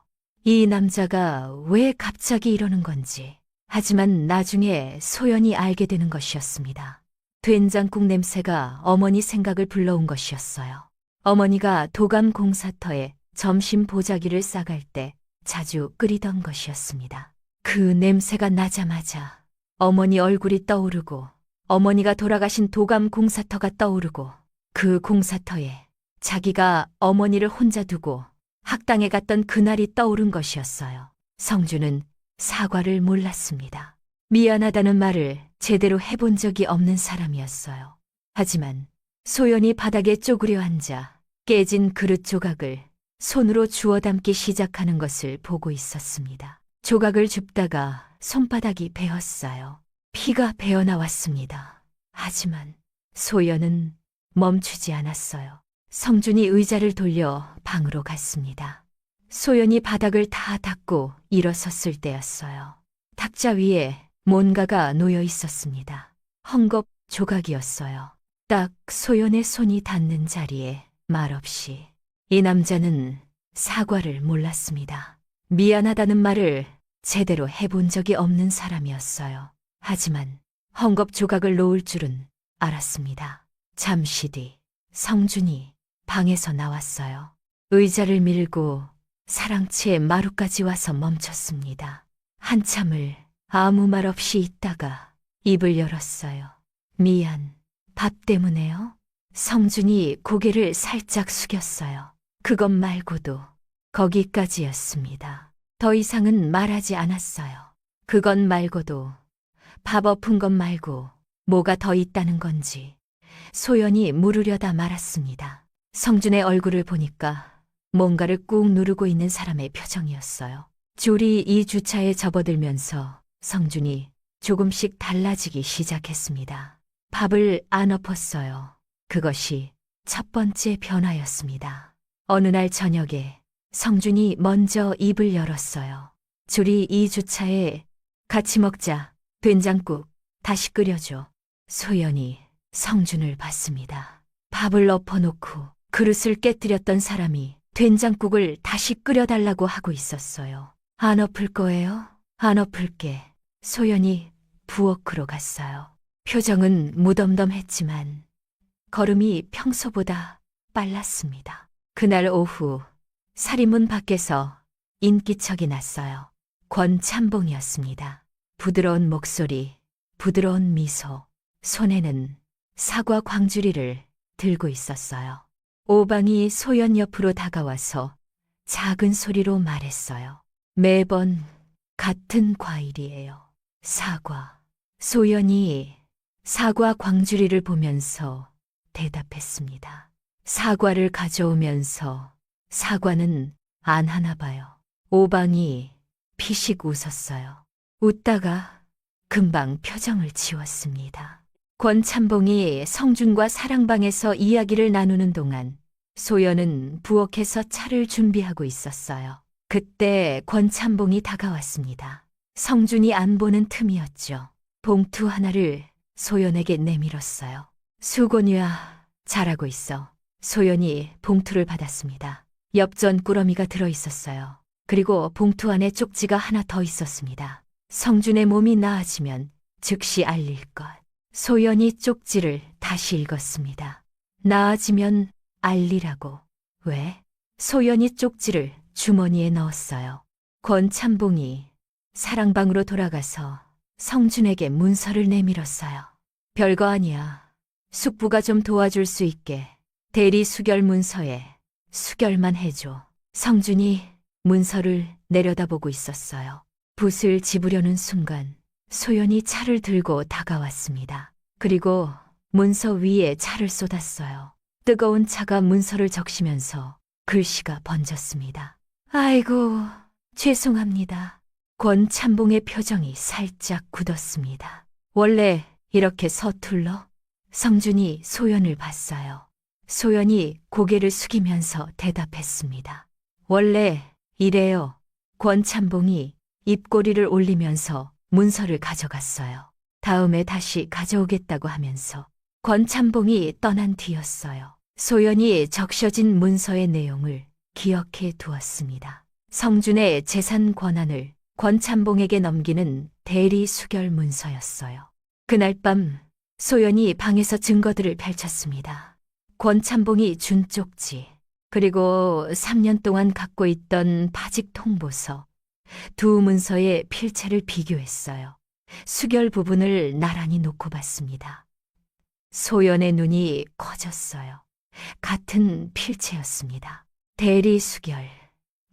이 남자가 왜 갑자기 이러는 건지. 하지만 나중에 소연이 알게 되는 것이었습니다. 된장국 냄새가 어머니 생각을 불러온 것이었어요. 어머니가 도감 공사터에 점심 보자기를 싸갈 때 자주 끓이던 것이었습니다. 그 냄새가 나자마자 어머니 얼굴이 떠오르고 어머니가 돌아가신 도감 공사터가 떠오르고 그 공사터에 자기가 어머니를 혼자 두고 학당에 갔던 그날이 떠오른 것이었어요. 성주는 사과를 몰랐습니다. 미안하다는 말을 제대로 해본 적이 없는 사람이었어요. 하지만 소연이 바닥에 쪼그려 앉아 깨진 그릇 조각을 손으로 주워 담기 시작하는 것을 보고 있었습니다. 조각을 줍다가 손바닥이 베었어요. 피가 배어나왔습니다. 하지만 소연은 멈추지 않았어요. 성준이 의자를 돌려 방으로 갔습니다. 소연이 바닥을 다 닦고 일어섰을 때였어요. 탁자 위에 뭔가가 놓여 있었습니다. 헝겊 조각이었어요. 딱 소연의 손이 닿는 자리에 말없이. 이 남자는 사과를 몰랐습니다. 미안하다는 말을 제대로 해본 적이 없는 사람이었어요. 하지만 헝겊 조각을 놓을 줄은 알았습니다. 잠시 뒤 성준이 방에서 나왔어요. 의자를 밀고 사랑채 마루까지 와서 멈췄습니다. 한참을 아무 말 없이 있다가 입을 열었어요. 미안, 밥 때문에요? 성준이 고개를 살짝 숙였어요. 그것 말고도 거기까지였습니다. 더 이상은 말하지 않았어요. 그것 말고도 밥 엎은 것 말고 뭐가 더 있다는 건지 소연이 물으려다 말았습니다. 성준의 얼굴을 보니까 뭔가를 꾹 누르고 있는 사람의 표정이었어요. 줄이 이 주차에 접어들면서 성준이 조금씩 달라지기 시작했습니다. 밥을 안 엎었어요. 그것이 첫 번째 변화였습니다. 어느 날 저녁에 성준이 먼저 입을 열었어요. 줄이 이 주차에 같이 먹자. 된장국 다시 끓여줘. 소연이 성준을 봤습니다. 밥을 엎어놓고 그릇을 깨뜨렸던 사람이 된장국을 다시 끓여달라고 하고 있었어요. 안 엎을 거예요? 안 엎을게. 소연이 부엌으로 갔어요. 표정은 무덤덤했지만 걸음이 평소보다 빨랐습니다. 그날 오후 사리문 밖에서 인기척이 났어요. 권찬봉이었습니다. 부드러운 목소리, 부드러운 미소, 손에는 사과 광주리를 들고 있었어요. 오방이 소연 옆으로 다가와서 작은 소리로 말했어요. 매번 같은 과일이에요. 사과. 소연이 사과 광주리를 보면서 대답했습니다. 사과를 가져오면서 사과는 안 하나 봐요. 오방이 피식 웃었어요. 웃다가 금방 표정을 지웠습니다. 권찬봉이 성준과 사랑방에서 이야기를 나누는 동안 소연은 부엌에서 차를 준비하고 있었어요. 그때 권찬봉이 다가왔습니다. 성준이 안 보는 틈이었죠. 봉투 하나를 소연에게 내밀었어요. 수고녀야, 잘하고 있어. 소연이 봉투를 받았습니다. 엽전 꾸러미가 들어있었어요. 그리고 봉투 안에 쪽지가 하나 더 있었습니다. 성준의 몸이 나아지면 즉시 알릴 것. 소연이 쪽지를 다시 읽었습니다. 나아지면 알리라고. 왜? 소연이 쪽지를 주머니에 넣었어요. 권찬봉이 사랑방으로 돌아가서 성준에게 문서를 내밀었어요. 별거 아니야. 숙부가 좀 도와줄 수 있게 대리 수결 문서에 수결만 해줘. 성준이 문서를 내려다보고 있었어요. 붓을 집으려는 순간 소연이 차를 들고 다가왔습니다. 그리고 문서 위에 차를 쏟았어요. 뜨거운 차가 문서를 적시면서 글씨가 번졌습니다. 아이고, 죄송합니다. 권찬봉의 표정이 살짝 굳었습니다. 원래 이렇게 서툴러? 성준이 소연을 봤어요. 소연이 고개를 숙이면서 대답했습니다. 원래 이래요. 권찬봉이 입꼬리를 올리면서 문서를 가져갔어요. 다음에 다시 가져오겠다고 하면서 권찬봉이 떠난 뒤였어요. 소연이 적셔진 문서의 내용을 기억해 두었습니다. 성준의 재산 권한을 권찬봉에게 넘기는 대리 수결 문서였어요. 그날 밤 소연이 방에서 증거들을 펼쳤습니다. 권찬봉이 준 쪽지, 그리고 3년 동안 갖고 있던 파직 통보서, 두 문서의 필체를 비교했어요. 수결 부분을 나란히 놓고 봤습니다. 소연의 눈이 커졌어요. 같은 필체였습니다. 대리 수결,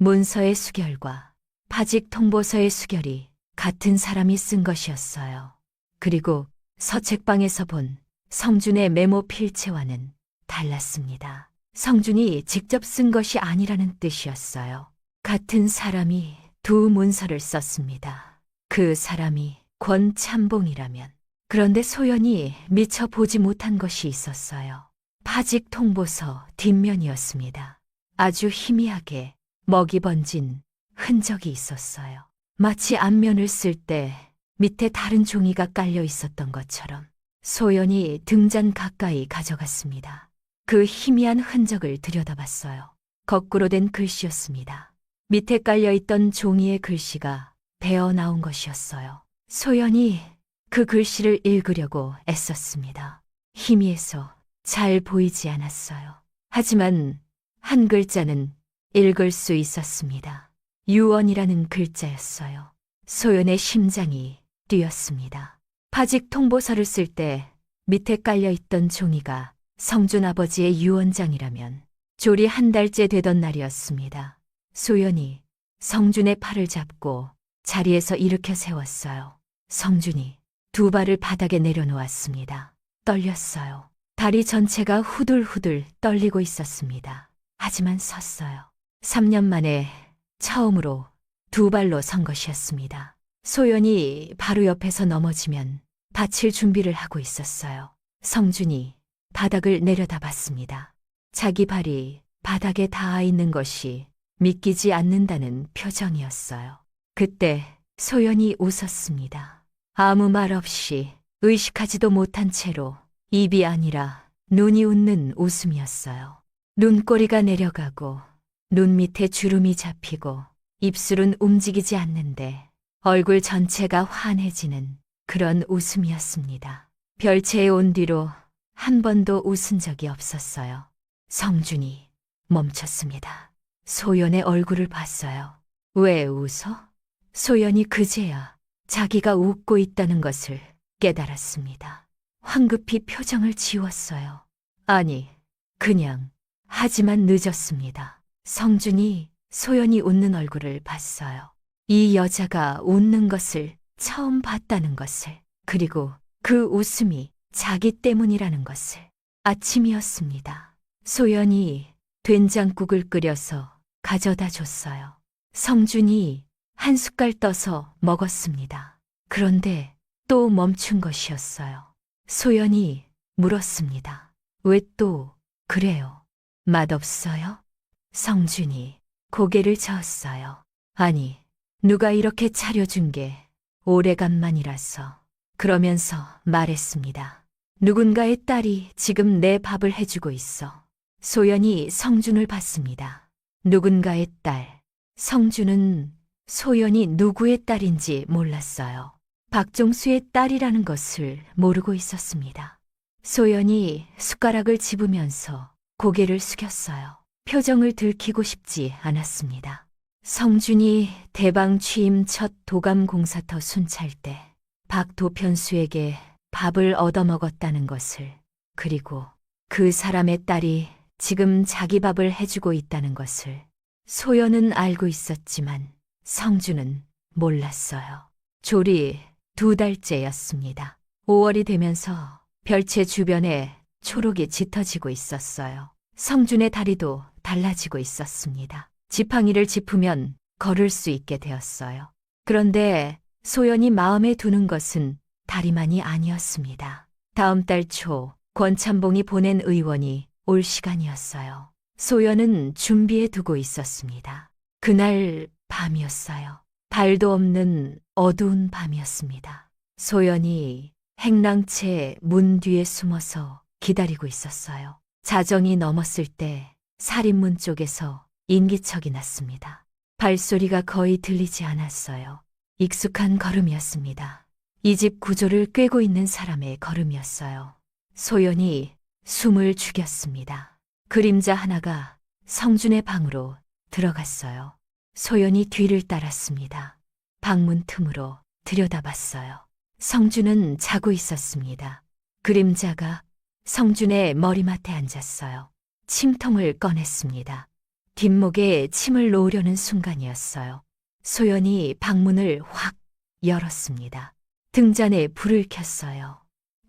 문서의 수결과 파직 통보서의 수결이 같은 사람이 쓴 것이었어요. 그리고 서책방에서 본 성준의 메모 필체와는 달랐습니다. 성준이 직접 쓴 것이 아니라는 뜻이었어요. 같은 사람이 두 문서를 썼습니다. 그 사람이 권찬봉이라면. 그런데 소연이 미처 보지 못한 것이 있었어요. 파직 통보서 뒷면이었습니다. 아주 희미하게 먹이 번진 흔적이 있었어요. 마치 앞면을 쓸 때 밑에 다른 종이가 깔려 있었던 것처럼. 소연이 등잔 가까이 가져갔습니다. 그 희미한 흔적을 들여다봤어요. 거꾸로 된 글씨였습니다. 밑에 깔려있던 종이의 글씨가 베어 나온 것이었어요. 소연이 그 글씨를 읽으려고 애썼습니다. 희미해서 잘 보이지 않았어요. 하지만 한 글자는 읽을 수 있었습니다. 유언이라는 글자였어요. 소연의 심장이 뛰었습니다. 파직 통보서를 쓸 때 밑에 깔려있던 종이가 성준 아버지의 유언장이라면 조리 한 달째 되던 날이었습니다. 소연이 성준의 팔을 잡고 자리에서 일으켜 세웠어요. 성준이 두 발을 바닥에 내려놓았습니다. 떨렸어요. 다리 전체가 후들후들 떨리고 있었습니다. 하지만 섰어요. 3년 만에 처음으로 두 발로 선 것이었습니다. 소연이 바로 옆에서 넘어지면 다칠 준비를 하고 있었어요. 성준이 바닥을 내려다봤습니다. 자기 발이 바닥에 닿아 있는 것이 믿기지 않는다는 표정이었어요. 그때 소연이 웃었습니다. 아무 말 없이 의식하지도 못한 채로 입이 아니라 눈이 웃는 웃음이었어요. 눈꼬리가 내려가고 눈 밑에 주름이 잡히고 입술은 움직이지 않는데 얼굴 전체가 환해지는 그런 웃음이었습니다. 별채에 온 뒤로 한 번도 웃은 적이 없었어요. 성준이 멈췄습니다. 소연의 얼굴을 봤어요. 왜 웃어? 소연이 그제야 자기가 웃고 있다는 것을 깨달았습니다. 황급히 표정을 지웠어요. 아니, 그냥 하지만 늦었습니다. 성준이 소연이 웃는 얼굴을 봤어요. 이 여자가 웃는 것을 처음 봤다는 것을, 그리고 그 웃음이 자기 때문이라는 것을. 아침이었습니다. 소연이 된장국을 끓여서 가져다 줬어요. 성준이 한 숟갈 떠서 먹었습니다. 그런데 또 멈춘 것이었어요. 소연이 물었습니다. 왜 또 그래요? 맛없어요? 성준이 고개를 저었어요. 아니, 누가 이렇게 차려준 게 오래간만이라서. 그러면서 말했습니다. 누군가의 딸이 지금 내 밥을 해주고 있어. 소연이 성준을 봤습니다. 누군가의 딸. 성준은 소연이 누구의 딸인지 몰랐어요. 박종수의 딸이라는 것을 모르고 있었습니다. 소연이 숟가락을 집으면서 고개를 숙였어요. 표정을 들키고 싶지 않았습니다. 성준이 대방 취임 첫 도감 공사터 순찰 때 박도편수에게 밥을 얻어먹었다는 것을, 그리고 그 사람의 딸이 지금 자기 밥을 해주고 있다는 것을 소연은 알고 있었지만 성준은 몰랐어요. 조리 2달째였습니다. 5월이 되면서 별채 주변에 초록이 짙어지고 있었어요. 성준의 다리도 달라지고 있었습니다. 지팡이를 짚으면 걸을 수 있게 되었어요. 그런데 소연이 마음에 두는 것은 다리만이 아니었습니다. 다음 달 초 권찬봉이 보낸 의원이 올 시간이었어요. 소연은 준비해 두고 있었습니다. 그날 밤이었어요. 달도 없는 어두운 밤이었습니다. 소연이 행랑채 문 뒤에 숨어서 기다리고 있었어요. 자정이 넘었을 때 살인문 쪽에서 인기척이 났습니다. 발소리가 거의 들리지 않았어요. 익숙한 걸음이었습니다. 이 집 구조를 꿰고 있는 사람의 걸음이었어요. 소연이 숨을 죽였습니다. 그림자 하나가 성준의 방으로 들어갔어요. 소연이 뒤를 따랐습니다. 방문 틈으로 들여다봤어요. 성준은 자고 있었습니다. 그림자가 성준의 머리맡에 앉았어요. 침통을 꺼냈습니다. 뒷목에 침을 놓으려는 순간이었어요. 소연이 방문을 확 열었습니다. 등잔에 불을 켰어요.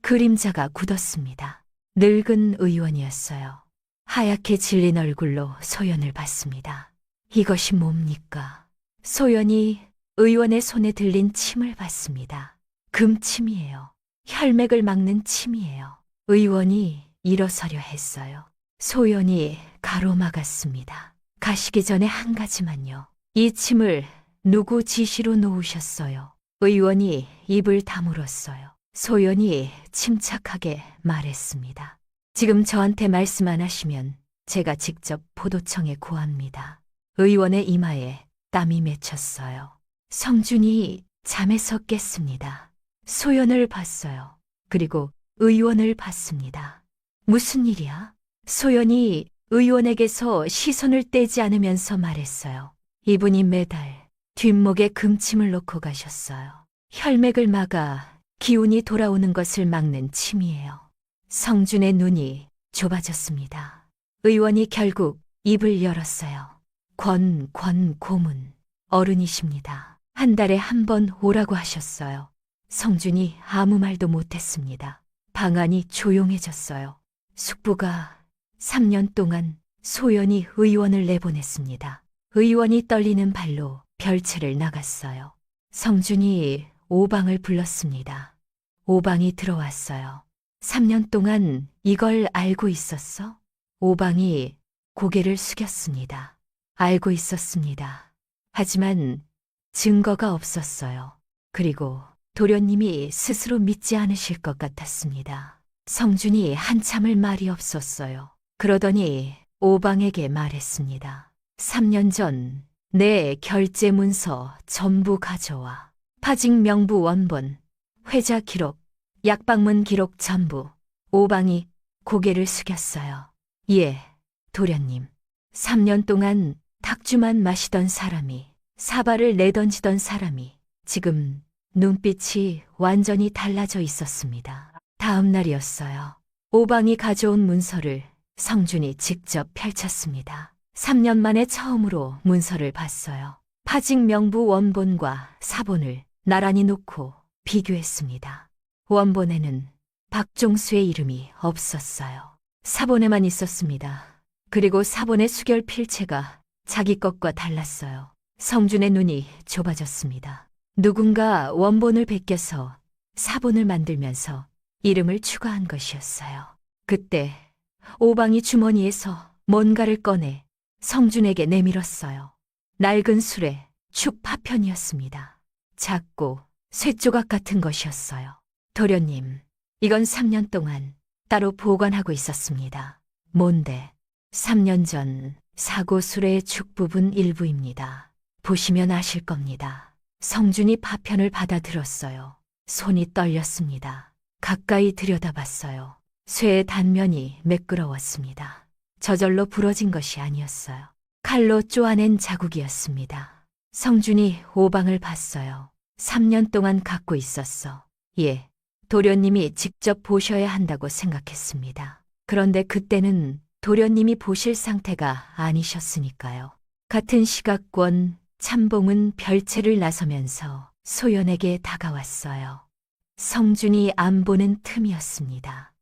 그림자가 굳었습니다. 늙은 의원이었어요. 하얗게 질린 얼굴로 소연을 봤습니다. 이것이 뭡니까? 소연이 의원의 손에 들린 침을 봤습니다. 금침이에요. 혈맥을 막는 침이에요. 의원이 일어서려 했어요. 소연이 가로막았습니다. 가시기 전에 한 가지만요. 이 침을 누구 지시로 놓으셨어요? 의원이 입을 다물었어요. 소연이 침착하게 말했습니다. 지금 저한테 말씀 안 하시면 제가 직접 포도청에 고합니다. 의원의 이마에 땀이 맺혔어요. 성준이 잠에서 깼습니다. 소연을 봤어요. 그리고 의원을 봤습니다. 무슨 일이야? 소연이 의원에게서 시선을 떼지 않으면서 말했어요. 이분이 매달 뒷목에 금침을 놓고 가셨어요. 혈맥을 막아 기운이 돌아오는 것을 막는 침이에요. 성준의 눈이 좁아졌습니다. 의원이 결국 입을 열었어요. 권 고문, 어른이십니다. 한 달에 한 번 오라고 하셨어요. 성준이 아무 말도 못했습니다. 방안이 조용해졌어요. 숙부가 3년 동안 소연이 의원을 내보냈습니다. 의원이 떨리는 발로 별채를 나갔어요. 성준이 오방을 불렀습니다. 오방이 들어왔어요. 3년 동안 이걸 알고 있었어? 오방이 고개를 숙였습니다. 알고 있었습니다. 하지만 증거가 없었어요. 그리고 도련님이 스스로 믿지 않으실 것 같았습니다. 성준이 한참을 말이 없었어요. 그러더니 오방에게 말했습니다. 3년 전 내 결제 문서 전부 가져와. 파직 명부 원본, 회자 기록, 약방문 기록 전부. 오방이 고개를 숙였어요. 예, 도련님. 3년 동안 탁주만 마시던 사람이, 사발을 내던지던 사람이 지금 눈빛이 완전히 달라져 있었습니다. 다음 날이었어요. 오방이 가져온 문서를 성준이 직접 펼쳤습니다. 3년 만에 처음으로 문서를 봤어요. 파직 명부 원본과 사본을 나란히 놓고 비교했습니다. 원본에는 박종수의 이름이 없었어요. 사본에만 있었습니다. 그리고 사본의 수결 필체가 자기 것과 달랐어요. 성준의 눈이 좁아졌습니다. 누군가 원본을 베껴서 사본을 만들면서 이름을 추가한 것이었어요. 그때 오방이 주머니에서 뭔가를 꺼내 성준에게 내밀었어요. 낡은 술에 축 파편이었습니다. 작고 쇠조각 같은 것이었어요. 도련님, 이건 3년 동안 따로 보관하고 있었습니다. 뭔데? 3년 전 사고 수레의 축 부분 일부입니다. 보시면 아실 겁니다. 성준이 파편을 받아들었어요. 손이 떨렸습니다. 가까이 들여다봤어요. 쇠의 단면이 매끄러웠습니다. 저절로 부러진 것이 아니었어요. 칼로 쪼아낸 자국이었습니다. 성준이 오방을 봤어요. 3년 동안 갖고 있었어. 예, 도련님이 직접 보셔야 한다고 생각했습니다. 그런데 그때는 도련님이 보실 상태가 아니셨으니까요. 같은 시각권 참봉은 별채를 나서면서 소연에게 다가왔어요. 성준이 안 보는 틈이었습니다.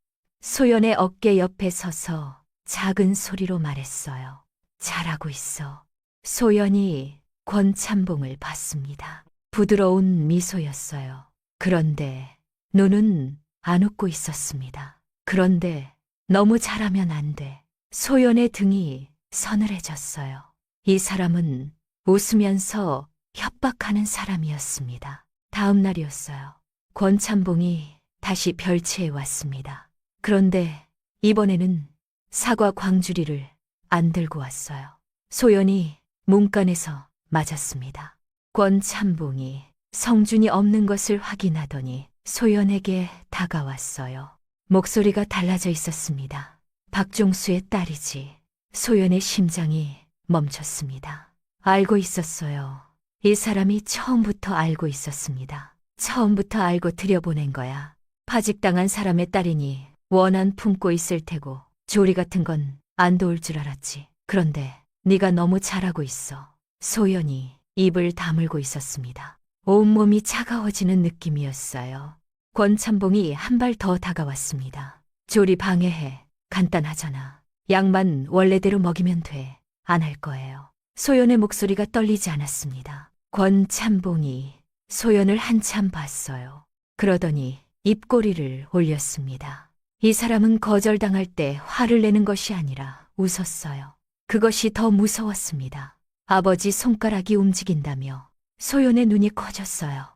소연의 어깨 옆에 서서 작은 소리로 말했어요. 잘하고 있어. 소연이 권참봉을 봤습니다. 부드러운 미소였어요. 그런데 눈은 안 웃고 있었습니다. 그런데 너무 잘하면 안 돼. 소연의 등이 서늘해졌어요. 이 사람은 웃으면서 협박하는 사람이었습니다. 다음 날이었어요. 권참봉이 다시 별채에 왔습니다. 그런데 이번에는 사과 광주리를 안 들고 왔어요. 소연이 문간에서 맞았습니다. 권찬봉이 성준이 없는 것을 확인하더니 소연에게 다가왔어요. 목소리가 달라져 있었습니다. 박종수의 딸이지. 소연의 심장이 멈췄습니다. 알고 있었어요. 이 사람이 처음부터 알고 있었습니다. 처음부터 알고 들여보낸 거야. 파직당한 사람의 딸이니 원한 품고 있을 테고 조리 같은 건 안 도울 줄 알았지. 그런데 네가 너무 잘하고 있어. 소연이 입을 다물고 있었습니다. 온몸이 차가워지는 느낌이었어요. 권찬봉이 한 발 더 다가왔습니다. 조리 방해해. 간단하잖아. 약만 원래대로 먹이면 돼. 안 할 거예요. 소연의 목소리가 떨리지 않았습니다. 권찬봉이 소연을 한참 봤어요. 그러더니 입꼬리를 올렸습니다. 이 사람은 거절당할 때 화를 내는 것이 아니라 웃었어요. 그것이 더 무서웠습니다. 아버지 손가락이 움직인다며 소연의 눈이 커졌어요.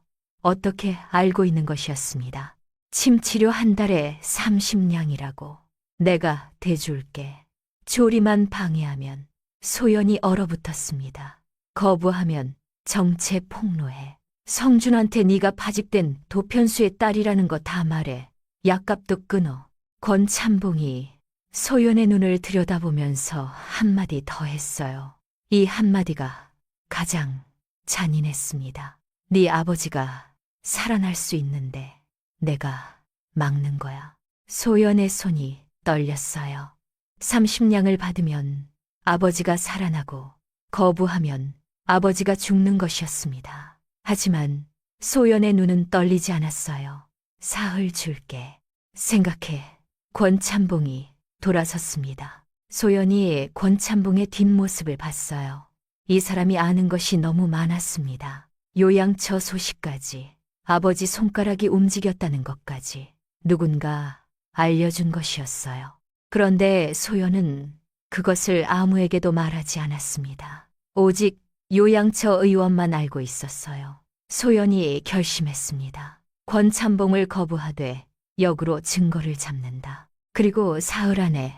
어떻게 알고 있는 것이었습니다. 침치료 한 달에 30냥이라고. 내가 대줄게. 조리만 방해하면. 소연이 얼어붙었습니다. 거부하면 정체 폭로해. 성준한테 네가 파직된 도편수의 딸이라는 거 다 말해. 약값도 끊어. 권찬봉이 소연의 눈을 들여다보면서 한마디 더 했어요. 이 한마디가 가장 잔인했습니다. 네 아버지가 살아날 수 있는데 내가 막는 거야. 소연의 손이 떨렸어요. 30냥을 받으면 아버지가 살아나고 거부하면 아버지가 죽는 것이었습니다. 하지만 소연의 눈은 떨리지 않았어요. 사흘 줄게. 생각해. 권찬봉이 돌아섰습니다. 소연이 권찬봉의 뒷모습을 봤어요. 이 사람이 아는 것이 너무 많았습니다. 요양처 소식까지, 아버지 손가락이 움직였다는 것까지 누군가 알려준 것이었어요. 그런데 소연은 그것을 아무에게도 말하지 않았습니다. 오직 요양처 의원만 알고 있었어요. 소연이 결심했습니다. 권찬봉을 거부하되 역으로 증거를 잡는다. 그리고 사흘 안에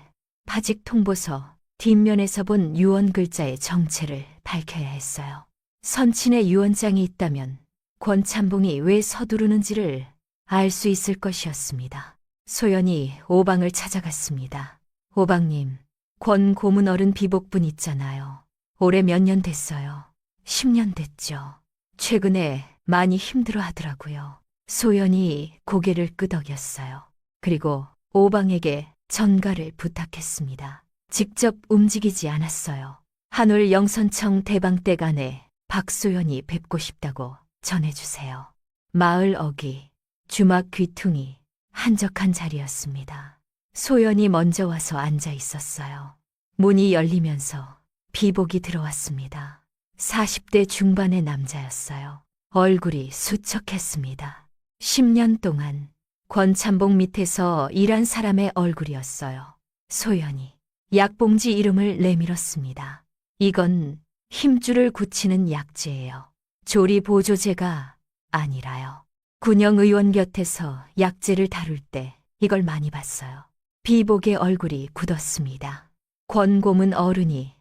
파직 통보서 뒷면에서 본 유언 글자의 정체를 밝혀야 했어요. 선친의 유언장이 있다면 권찬봉이 왜 서두르는지를 알 수 있을 것이었습니다. 소연이 오방을 찾아갔습니다. 오방님, 권 고문 어른 비복분 있잖아요. 올해 몇 년 됐어요. 10년 됐죠. 최근에 많이 힘들어 하더라고요. 소연이 고개를 끄덕였어요. 그리고 오방에게 전가를 부탁했습니다. 직접 움직이지 않았어요. 한올 영선청 대방댁 안에 박소연이 뵙고 싶다고 전해주세요. 마을 어귀, 주막 귀퉁이, 한적한 자리였습니다. 소연이 먼저 와서 앉아 있었어요. 문이 열리면서 비복이 들어왔습니다. 40대 중반의 남자였어요. 얼굴이 수척했습니다. 10년 동안 권찬봉 밑에서 일한 사람의 얼굴이었어요. 소연이 약봉지 이름을 내밀었습니다. 이건 힘줄을 굳히는 약재예요. 조리 보조제가 아니라요. 군영 의원 곁에서 약재를 다룰 때 이걸 많이 봤어요. 비복의 얼굴이 굳었습니다. 권 고문 어른이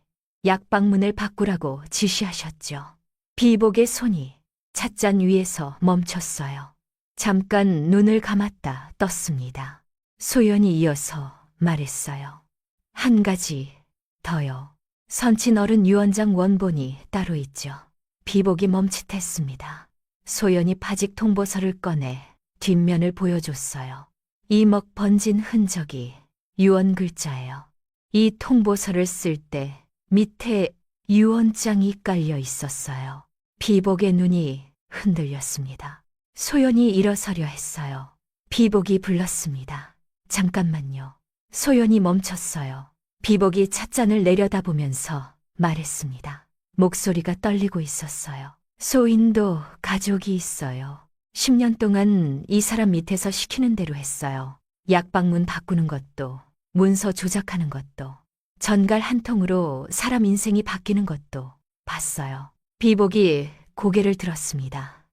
약방문을 바꾸라고 지시하셨죠. 비복의 손이 찻잔 위에서 멈췄어요. 잠깐 눈을 감았다 떴습니다. 소연이 이어서 말했어요. 한 가지 더요. 선친 어른 유언장 원본이 따로 있죠. 비복이 멈칫했습니다. 소연이 파직 통보서를 꺼내 뒷면을 보여줬어요. 이먹 번진 흔적이 유언 글자예요. 이 통보서를 쓸 때 밑에 유언장이 깔려 있었어요. 비복의 눈이 흔들렸습니다. 소연이 일어서려 했어요. 비복이 불렀습니다. 잠깐만요. 소연이 멈췄어요. 비복이 찻잔을 내려다보면서 말했습니다. 목소리가 떨리고 있었어요. 소인도 가족이 있어요. 10년 동안 이 사람 밑에서 시키는 대로 했어요. 약방문 바꾸는 것도, 문서 조작하는 것도, 전갈 한 통으로 사람 인생이 바뀌는 것도 봤어요. 비복이 고개를 들었습니다.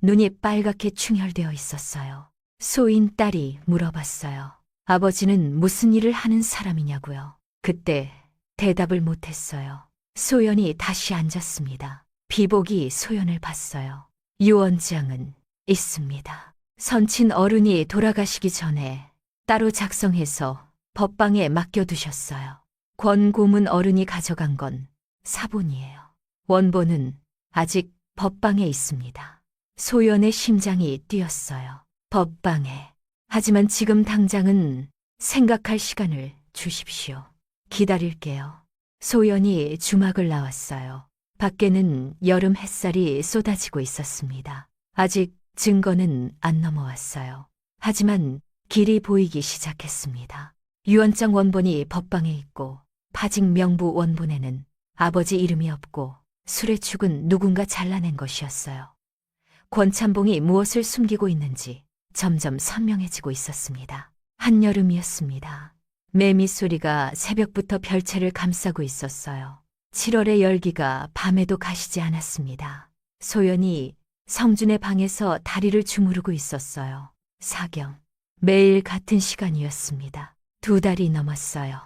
눈이 빨갛게 충혈되어 있었어요. 소인 딸이 물어봤어요. 아버지는 무슨 일을 하는 사람이냐고요. 그때 대답을 못했어요. 소연이 다시 앉았습니다. 비복이 소연을 봤어요. 유언장은 있습니다. 선친 어른이 돌아가시기 전에 따로 작성해서 법방에 맡겨두셨어요. 권 고문 어른이 가져간 건 사본이에요. 원본은 아직 법방에 있습니다. 소연의 심장이 뛰었어요. 법방에. 하지만 지금 당장은 생각할 시간을 주십시오. 기다릴게요. 소연이 주막을 나왔어요. 밖에는 여름 햇살이 쏟아지고 있었습니다. 아직 증거는 안 넘어왔어요. 하지만 길이 보이기 시작했습니다. 유언장 원본이 법방에 있고 파직 명부 원본에는 아버지 이름이 없고 수레축은 누군가 잘라낸 것이었어요. 권찬봉이 무엇을 숨기고 있는지 점점 선명해지고 있었습니다. 한여름이었습니다. 매미 소리가 새벽부터 별채를 감싸고 있었어요. 7월의 열기가 밤에도 가시지 않았습니다. 소연이 성준의 방에서 다리를 주무르고 있었어요. 사경. 매일 같은 시간이었습니다. 2달이 넘었어요.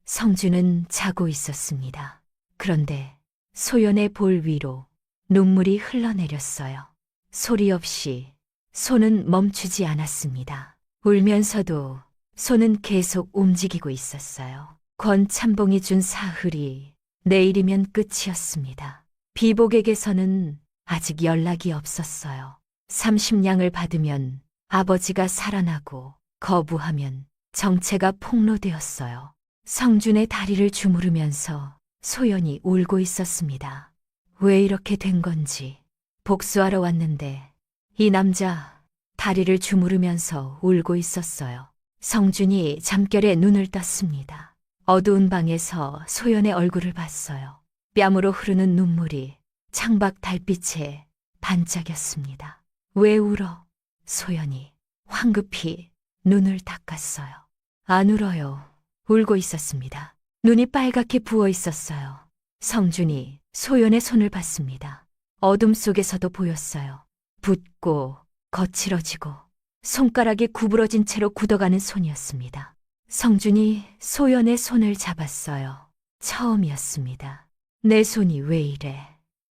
성준은 자고 있었습니다. 그런데 소연의 볼 위로 눈물이 흘러내렸어요. 소리 없이 손은 멈추지 않았습니다. 울면서도 손은 계속 움직이고 있었어요. 권찬봉이 준 사흘이 내일이면 끝이었습니다. 비복에게서는 아직 연락이 없었어요. 30냥을 받으면 아버지가 살아나고 거부하면 정체가 폭로되었어요. 성준의 다리를 주무르면서 소연이 울고 있었습니다. 왜 이렇게 된 건지 복수하러 왔는데 이 남자 다리를 주무르면서 울고 있었어요. 성준이 잠결에 눈을 떴습니다. 어두운 방에서 소연의 얼굴을 봤어요. 뺨으로 흐르는 눈물이 창밖 달빛에 반짝였습니다. 왜 울어? 소연이 황급히 눈을 닦았어요. 안 울어요. 울고 있었습니다. 눈이 빨갛게 부어 있었어요. 성준이 소연의 손을 봤습니다. 어둠 속에서도 보였어요. 붓고 거칠어지고 손가락이 구부러진 채로 굳어가는 손이었습니다. 성준이 소연의 손을 잡았어요. 처음이었습니다. 내 손이 왜 이래?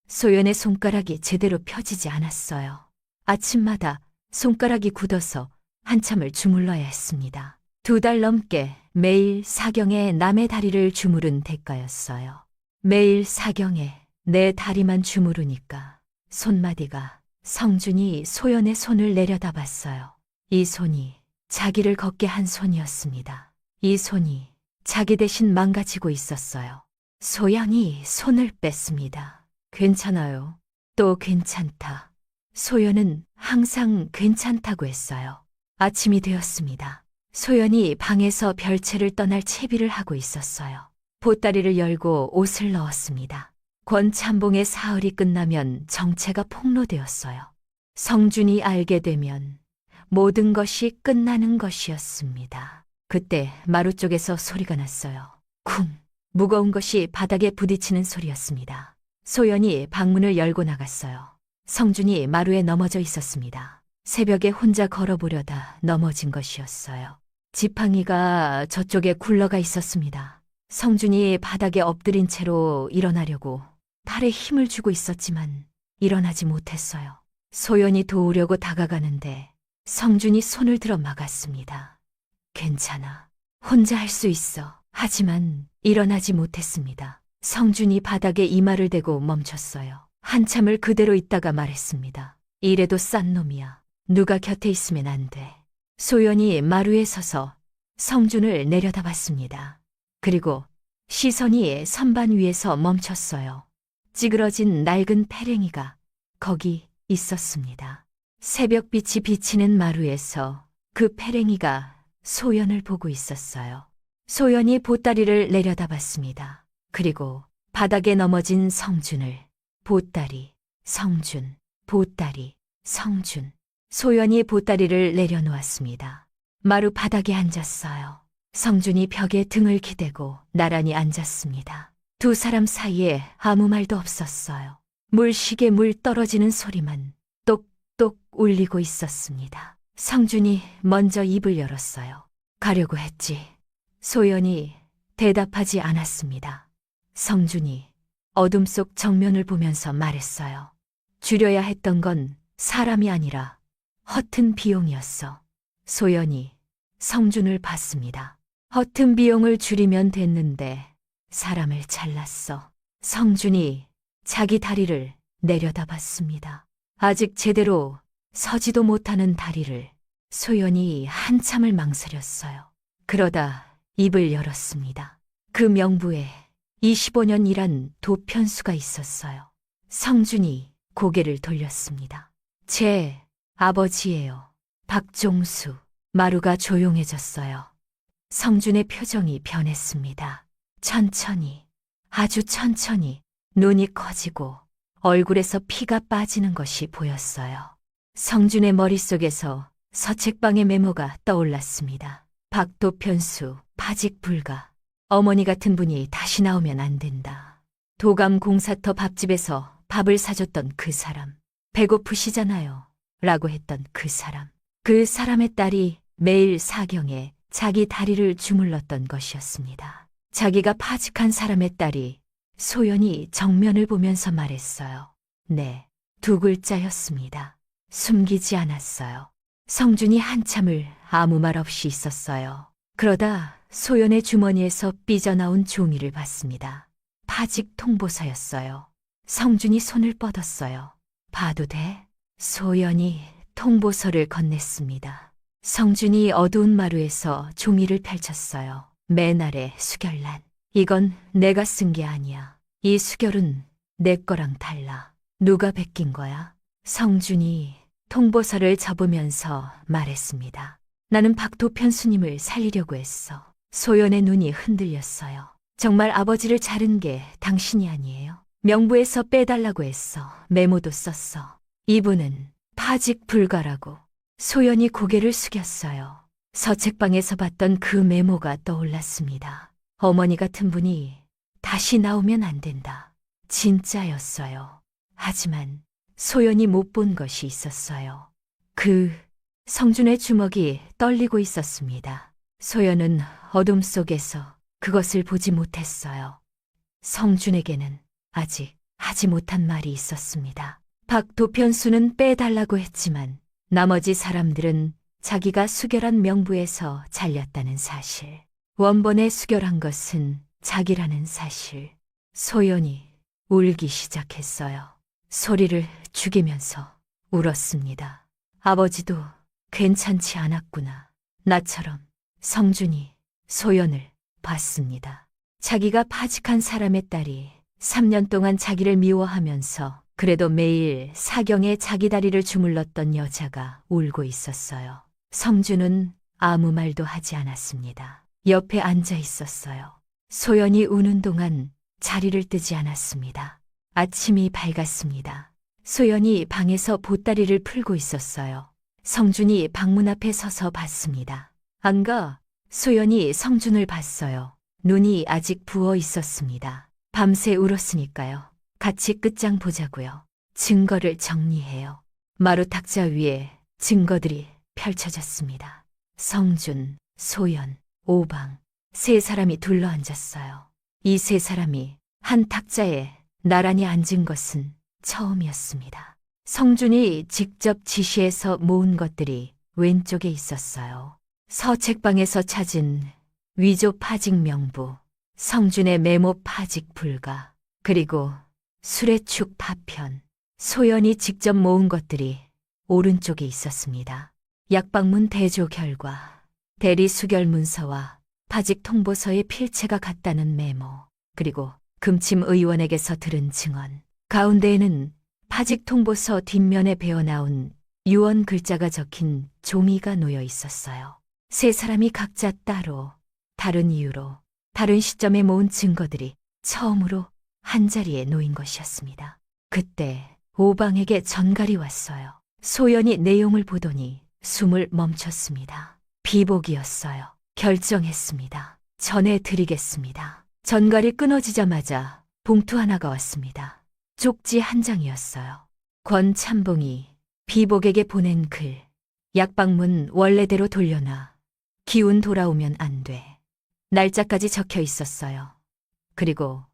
소연의 손가락이 제대로 펴지지 않았어요. 아침마다 손가락이 굳어서 한참을 주물러야 했습니다. 2달 넘게 매일 사경에 남의 다리를 주무른 대가였어요. 매일 사경에 내 다리만 주무르니까 손마디가 성준이 소연의 손을 내려다봤어요. 이 손이 자기를 걷게 한 손이었습니다. 이 손이 자기 대신 망가지고 있었어요. 소연이 손을 뺐습니다. 괜찮아요. 또 괜찮다. 소연은 항상 괜찮다고 했어요. 아침이 되었습니다. 소연이 방에서 별채를 떠날 채비를 하고 있었어요. 보따리를 열고 옷을 넣었습니다. 권찬봉의 사흘이 끝나면 정체가 폭로되었어요. 성준이 알게 되면 모든 것이 끝나는 것이었습니다. 그때 마루 쪽에서 소리가 났어요. 쿵! 무거운 것이 바닥에 부딪히는 소리였습니다. 소연이 방문을 열고 나갔어요. 성준이 마루에 넘어져 있었습니다. 새벽에 혼자 걸어보려다 넘어진 것이었어요. 지팡이가 저쪽에 굴러가 있었습니다. 성준이 바닥에 엎드린 채로 일어나려고 팔에 힘을 주고 있었지만 일어나지 못했어요. 소연이 도우려고 다가가는데 성준이 손을 들어 막았습니다. 괜찮아. 혼자 할 수 있어. 하지만 일어나지 못했습니다. 성준이 바닥에 이마를 대고 멈췄어요. 한참을 그대로 있다가 말했습니다. 이래도 싼 놈이야. 누가 곁에 있으면 안 돼. 소연이 마루에 서서 성준을 내려다봤습니다. 그리고 시선이 선반 위에서 멈췄어요. 찌그러진 낡은 패랭이가 거기 있었습니다. 새벽빛이 비치는 마루에서 그 패랭이가 소연을 보고 있었어요. 소연이 보따리를 내려다봤습니다. 그리고 바닥에 넘어진 성준을 보따리, 성준, 보따리, 성준. 소연이 보따리를 내려놓았습니다. 마루 바닥에 앉았어요. 성준이 벽에 등을 기대고 나란히 앉았습니다. 두 사람 사이에 아무 말도 없었어요. 물시계 물 떨어지는 소리만 똑똑 울리고 있었습니다. 성준이 먼저 입을 열었어요. 가려고 했지. 소연이 대답하지 않았습니다. 성준이 어둠 속 정면을 보면서 말했어요. 줄여야 했던 건 사람이 아니라 허튼 비용이었어. 소연이 성준을 봤습니다. 허튼 비용을 줄이면 됐는데 사람을 잘랐어. 성준이 자기 다리를 내려다봤습니다. 아직 제대로 서지도 못하는 다리를. 소연이 한참을 망설였어요. 그러다 입을 열었습니다. 그 명부에 25년 일한 도편수가 있었어요. 성준이 고개를 돌렸습니다. 제 아버지예요. 박종수. 마루가 조용해졌어요. 성준의 표정이 변했습니다. 천천히, 아주 천천히 눈이 커지고 얼굴에서 피가 빠지는 것이 보였어요. 성준의 머릿속에서 서책방의 메모가 떠올랐습니다. 박도편수, 파직 불가. 어머니 같은 분이 다시 나오면 안 된다. 도감 공사터 밥집에서 밥을 사줬던 그 사람. 배고프시잖아요. 라고 했던 그 사람. 그 사람의 딸이 매일 사경에 자기 다리를 주물렀던 것이었습니다. 자기가 파직한 사람의 딸이 소연이 정면을 보면서 말했어요. 네, 2글자였습니다. 숨기지 않았어요. 성준이 한참을 아무 말 없이 있었어요. 그러다 소연의 주머니에서 삐져나온 종이를 봤습니다. 파직 통보서였어요. 성준이 손을 뻗었어요. 봐도 돼? 소연이 통보서를 건넸습니다. 성준이 어두운 마루에서 종이를 펼쳤어요. 맨 아래 수결란. 이건 내가 쓴 게 아니야. 이 수결은 내 거랑 달라. 누가 베낀 거야? 성준이 통보서를 접으면서 말했습니다. 나는 박도편수님을 살리려고 했어. 소연의 눈이 흔들렸어요. 정말 아버지를 자른 게 당신이 아니에요? 명부에서 빼달라고 했어. 메모도 썼어. 이분은 파직 불가라고. 소연이 고개를 숙였어요. 서책방에서 봤던 그 메모가 떠올랐습니다. 어머니 같은 분이 다시 나오면 안 된다. 진짜였어요. 하지만 소연이 못 본 것이 있었어요. 성준의 주먹이 떨리고 있었습니다. 소연은 어둠 속에서 그것을 보지 못했어요. 성준에게는 아직 하지 못한 말이 있었습니다. 박도편수는 빼달라고 했지만 나머지 사람들은 자기가 수결한 명부에서 잘렸다는 사실, 원본에 수결한 것은 자기라는 사실. 소연이 울기 시작했어요. 소리를 죽이면서 울었습니다. 아버지도 괜찮지 않았구나. 나처럼. 성준이 소연을 봤습니다. 자기가 파직한 사람의 딸이 3년 동안 자기를 미워하면서 그래도 매일 사경에 자기 다리를 주물렀던 여자가 울고 있었어요. 성준은 아무 말도 하지 않았습니다. 옆에 앉아 있었어요. 소연이 우는 동안 자리를 뜨지 않았습니다. 아침이 밝았습니다. 소연이 방에서 보따리를 풀고 있었어요. 성준이 방문 앞에 서서 봤습니다. 안 가. 소연이 성준을 봤어요. 눈이 아직 부어 있었습니다. 밤새 울었으니까요. 같이 끝장 보자고요. 증거를 정리해요. 마루 탁자 위에 증거들이 펼쳐졌습니다. 성준, 소연, 오방. 3사람이 둘러앉았어요. 이 3사람이 한 탁자에 나란히 앉은 것은 처음이었습니다. 성준이 직접 지시해서 모은 것들이 왼쪽에 있었어요. 서책방에서 찾은 위조 파직 명부, 성준의 메모 파직 불가, 그리고 수레축 파편, 소연이 직접 모은 것들이 오른쪽에 있었습니다. 약방문 대조 결과, 대리 수결 문서와 파직 통보서의 필체가 같다는 메모, 그리고 금침 의원에게서 들은 증언. 가운데에는 파직 통보서 뒷면에 베어나온 유언 글자가 적힌 종이가 놓여 있었어요. 3사람이 각자 따로, 다른 이유로, 다른 시점에 모은 증거들이 처음으로 한자리에 놓인 것이었습니다. 그때 오방에게 전갈이 왔어요. 소연이 내용을 보더니 숨을 멈췄습니다. 비복이었어요. 결정했습니다. 전해드리겠습니다. 전갈이 끊어지자마자 봉투 하나가 왔습니다. 쪽지 한 장이었어요. 권참봉이 비복에게 보낸 글. 약방문 원래대로 돌려놔. 기운 돌아오면 안 돼. 날짜까지 적혀 있었어요. 그리고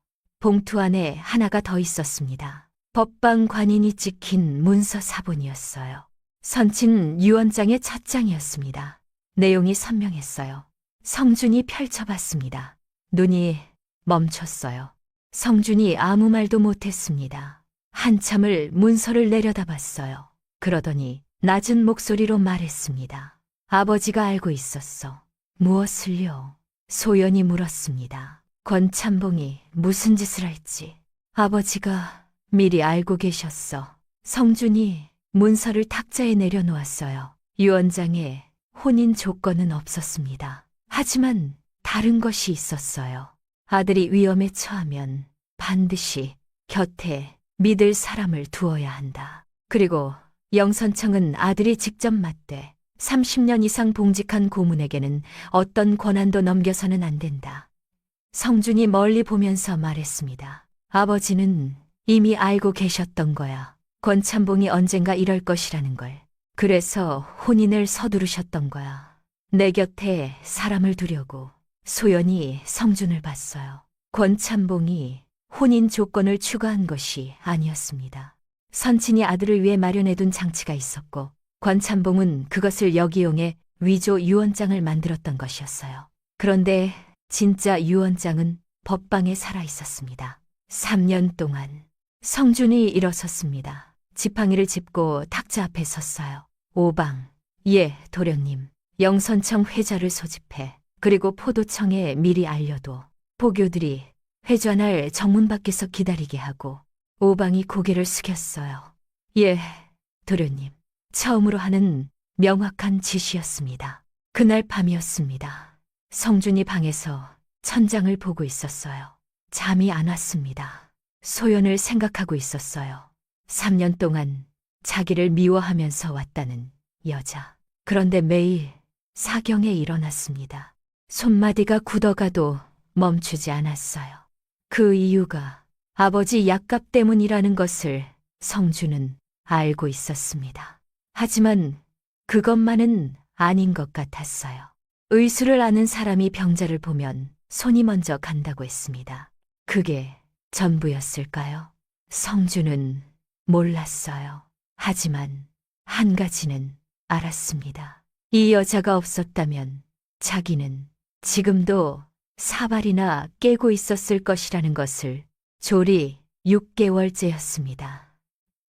봉투 안에 하나가 더 있었습니다. 법방 관인이 찍힌 문서 사본이었어요. 선친 유언장의 첫 장이었습니다. 내용이 선명했어요. 성준이 펼쳐봤습니다. 눈이 멈췄어요. 성준이 아무 말도 못했습니다. 한참을 문서를 내려다봤어요. 그러더니 낮은 목소리로 말했습니다. 아버지가 알고 있었어. 무엇을요? 소연이 물었습니다. 권찬봉이 무슨 짓을 할지 아버지가 미리 알고 계셨어. 성준이 문서를 탁자에 내려놓았어요. 유언장에 혼인 조건은 없었습니다. 하지만 다른 것이 있었어요. 아들이 위험에 처하면 반드시 곁에 믿을 사람을 두어야 한다. 그리고 영선청은 아들이 직접 맡되 30년 이상 봉직한 고문에게는 어떤 권한도 넘겨서는 안 된다. 성준이 멀리 보면서 말했습니다. 아버지는 이미 알고 계셨던 거야. 권찬봉이 언젠가 이럴 것이라는 걸. 그래서 혼인을 서두르셨던 거야. 내 곁에 사람을 두려고 소연이 성준을 봤어요. 권찬봉이 혼인 조건을 추가한 것이 아니었습니다. 선친이 아들을 위해 마련해둔 장치가 있었고 권찬봉은 그것을 역이용해 위조 유언장을 만들었던 것이었어요. 그런데 진짜 유언장은 법방에 살아있었습니다. 3년 동안 성준이 일어섰습니다. 지팡이를 짚고 탁자 앞에 섰어요. 오방, 예, 도련님. 영선청 회좌를 소집해 그리고 포도청에 미리 알려도 포교들이 회좌날 정문 밖에서 기다리게 하고 오방이 고개를 숙였어요. 예, 도련님. 처음으로 하는 명확한 지시였습니다. 그날 밤이었습니다. 성준이 방에서 천장을 보고 있었어요. 잠이 안 왔습니다. 소연을 생각하고 있었어요. 3년 동안 자기를 미워하면서 왔다는 여자. 그런데 매일 사경에 일어났습니다. 손마디가 굳어가도 멈추지 않았어요. 그 이유가 아버지 약값 때문이라는 것을 성준은 알고 있었습니다. 하지만 그것만은 아닌 것 같았어요. 의술을 아는 사람이 병자를 보면 손이 먼저 간다고 했습니다. 그게 전부였을까요? 성준은 몰랐어요. 하지만 한 가지는 알았습니다. 이 여자가 없었다면 자기는 지금도 사발이나 깨고 있었을 것이라는 것을. 졸이 6개월째였습니다.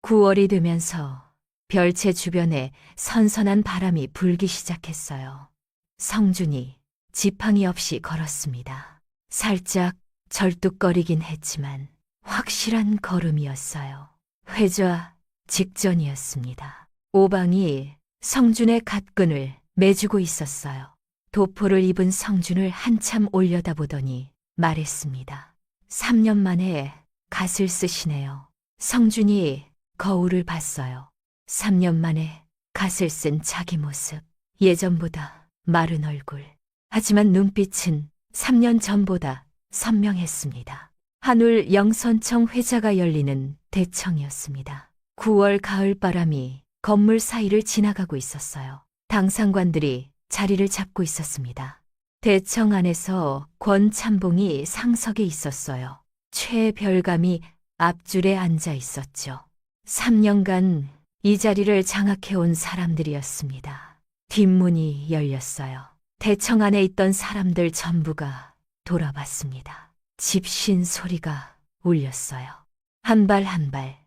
9월이 되면서 별채 주변에 선선한 바람이 불기 시작했어요. 성준이 지팡이 없이 걸었습니다. 살짝 절뚝거리긴 했지만 확실한 걸음이었어요. 회좌 직전이었습니다. 오방이 성준의 갓끈을 매주고 있었어요. 도포를 입은 성준을 한참 올려다보더니 말했습니다. 3년 만에 갓을 쓰시네요. 성준이 거울을 봤어요. 3년 만에 갓을 쓴 자기 모습. 예전보다 마른 얼굴. 하지만 눈빛은 3년 전보다 선명했습니다. 한울 영선청 회자가 열리는 대청이었습니다. 9월 가을바람이 건물 사이를 지나가고 있었어요. 당상관들이 자리를 잡고 있었습니다. 대청 안에서 권찬봉이 상석에 있었어요. 최별감이 앞줄에 앉아 있었죠. 3년간 이 자리를 장악해온 사람들이었습니다. 뒷문이 열렸어요. 대청 안에 있던 사람들 전부가 돌아봤습니다. 집신 소리가 울렸어요. 한 발 한 발,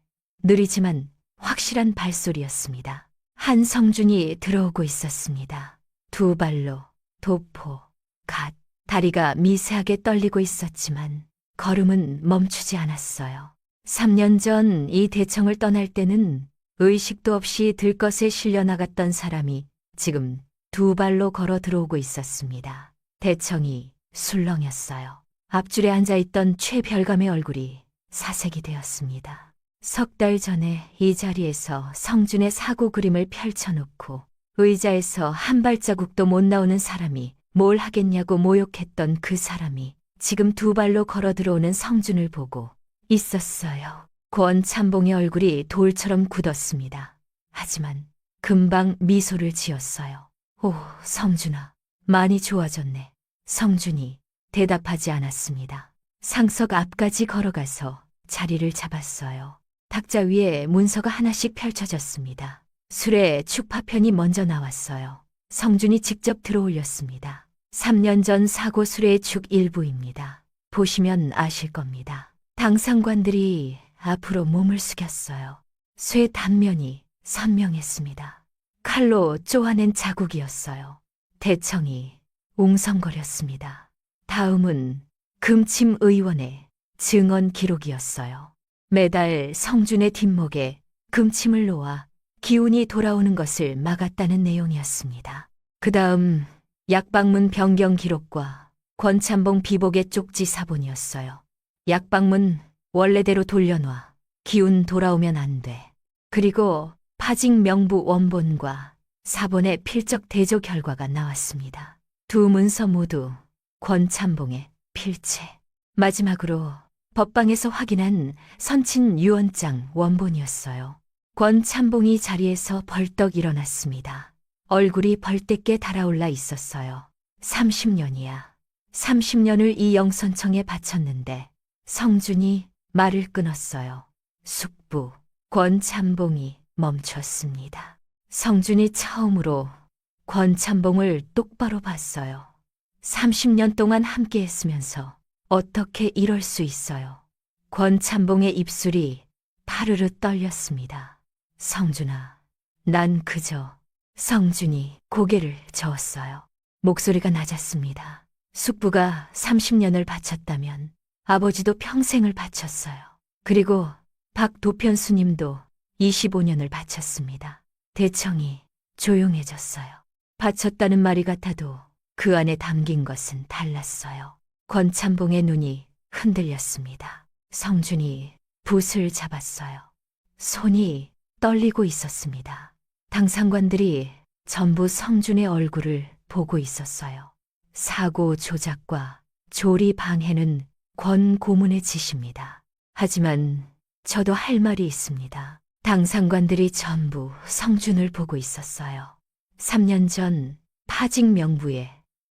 느리지만 확실한 발소리였습니다. 한성준이 들어오고 있었습니다. 두 발로 도포, 갓, 다리가 미세하게 떨리고 있었지만 걸음은 멈추지 않았어요. 3년 전 이 대청을 떠날 때는 의식도 없이 들것에 실려 나갔던 사람이 지금 두 발로 걸어 들어오고 있었습니다. 대청이 술렁였어요. 앞줄에 앉아있던 최별감의 얼굴이 사색이 되었습니다. 석 달 전에 이 자리에서 성준의 사고 그림을 펼쳐놓고 의자에서 한 발자국도 못 나오는 사람이 뭘 하겠냐고 모욕했던 그 사람이 지금 두 발로 걸어 들어오는 성준을 보고 있었어요. 권찬봉의 얼굴이 돌처럼 굳었습니다. 하지만 금방 미소를 지었어요. 오, 성준아, 많이 좋아졌네. 성준이 대답하지 않았습니다. 상석 앞까지 걸어가서 자리를 잡았어요. 탁자 위에 문서가 하나씩 펼쳐졌습니다. 술에 축파편이 먼저 나왔어요. 성준이 직접 들어올렸습니다. 3년 전 사고 술의 축 일부입니다. 보시면 아실 겁니다. 당상관들이 앞으로 몸을 숙였어요. 쇠 단면이 선명했습니다. 칼로 쪼아낸 자국이었어요. 대청이 웅성거렸습니다. 다음은 금침 의원의 증언 기록이었어요. 매달 성준의 뒷목에 금침을 놓아 기운이 돌아오는 것을 막았다는 내용이었습니다. 그 다음 약방문 변경 기록과 권찬봉 비복의 쪽지 사본이었어요. 약방문 원래대로 돌려놔. 기운 돌아오면 안 돼. 그리고 파직 명부 원본과 사본의 필적 대조 결과가 나왔습니다. 두 문서 모두 권찬봉의 필체. 마지막으로 법방에서 확인한 선친 유언장 원본이었어요. 권찬봉이 자리에서 벌떡 일어났습니다. 얼굴이 벌떼게 달아올라 있었어요. 30년이야. 30년을 이 영선청에 바쳤는데 성준이 말을 끊었어요. 숙부, 권찬봉이 멈췄습니다. 성준이 처음으로 권찬봉을 똑바로 봤어요. 30년 동안 함께 했으면서 어떻게 이럴 수 있어요? 권찬봉의 입술이 파르르 떨렸습니다. 성준아, 난 그저... 성준이 고개를 저었어요. 목소리가 낮았습니다. 숙부가 30년을 바쳤다면 아버지도 평생을 바쳤어요. 그리고 박 도편수님도 25년을 바쳤습니다. 대청이 조용해졌어요. 바쳤다는 말이 같아도 그 안에 담긴 것은 달랐어요. 권찬봉의 눈이 흔들렸습니다. 성준이 붓을 잡았어요. 손이 떨리고 있었습니다. 당상관들이 전부 성준의 얼굴을 보고 있었어요. 사고 조작과 조리 방해는 권 고문의 짓입니다. 하지만 저도 할 말이 있습니다. 당상관들이 전부 성준을 보고 있었어요. 3년 전 파직 명부에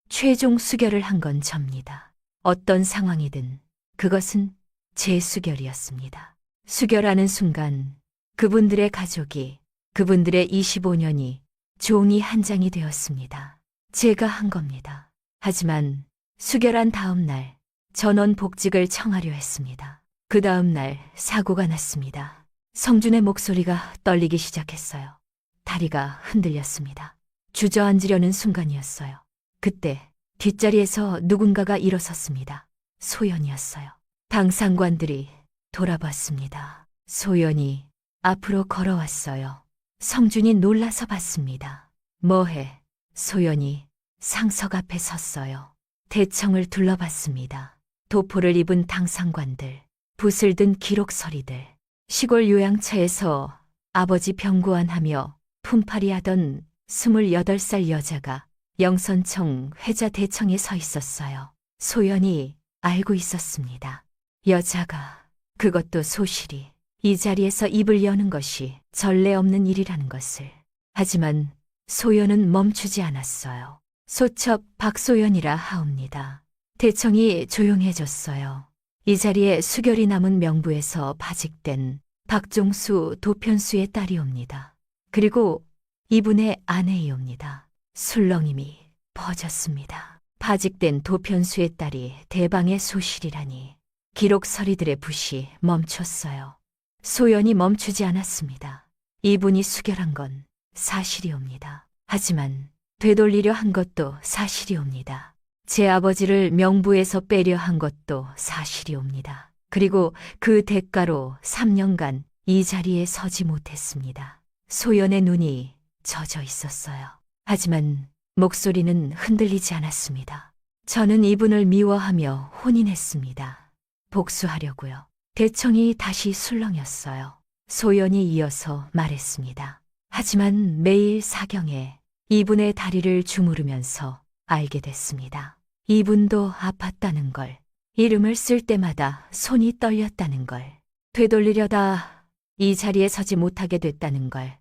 최종 수결을 한 건 접니다. 어떤 상황이든 그것은 제 수결이었습니다. 수결하는 순간 그분들의 가족이, 그분들의 25년이 종이 한 장이 되었습니다. 제가 한 겁니다. 하지만 수결한 다음 날 전원 복직을 청하려 했습니다. 그 다음 날 사고가 났습니다. 성준의 목소리가 떨리기 시작했어요. 다리가 흔들렸습니다. 주저앉으려는 순간이었어요. 그때 뒷자리에서 누군가가 일어섰습니다. 소연이었어요. 당상관들이 돌아봤습니다. 소연이 앞으로 걸어왔어요. 성준이 놀라서 봤습니다. 뭐해? 소연이 상석 앞에 섰어요. 대청을 둘러봤습니다. 도포를 입은 당상관들, 붓을 든 기록서리들, 시골 요양처에서 아버지 병고안하며 품팔이 하던 28살 여자가 영선청 회자 대청에 서 있었어요. 소연이 알고 있었습니다. 여자가, 그것도 소실히 이 자리에서 입을 여는 것이 전례 없는 일이라는 것을. 하지만 소연은 멈추지 않았어요. 소첩 박소연이라 하옵니다. 대청이 조용해졌어요. 이 자리에 수결이 남은 명부에서 파직된 박종수 도편수의 딸이옵니다. 그리고 이분의 아내이옵니다. 술렁임이 퍼졌습니다. 파직된 도편수의 딸이 대방의 소실이라니. 기록서리들의 붓이 멈췄어요. 소연이 멈추지 않았습니다. 이분이 수결한 건 사실이옵니다. 하지만 되돌리려 한 것도 사실이옵니다. 제 아버지를 명부에서 빼려 한 것도 사실이옵니다. 그리고 그 대가로 3년간 이 자리에 서지 못했습니다. 소연의 눈이 젖어 있었어요. 하지만 목소리는 흔들리지 않았습니다. 저는 이분을 미워하며 혼인했습니다. 복수하려고요. 대청이 다시 술렁였어요. 소연이 이어서 말했습니다. 하지만 매일 사경에 이분의 다리를 주무르면서 알게 됐습니다. 이분도 아팠다는 걸, 이름을 쓸 때마다 손이 떨렸다는 걸, 되돌리려다 이 자리에 서지 못하게 됐다는 걸.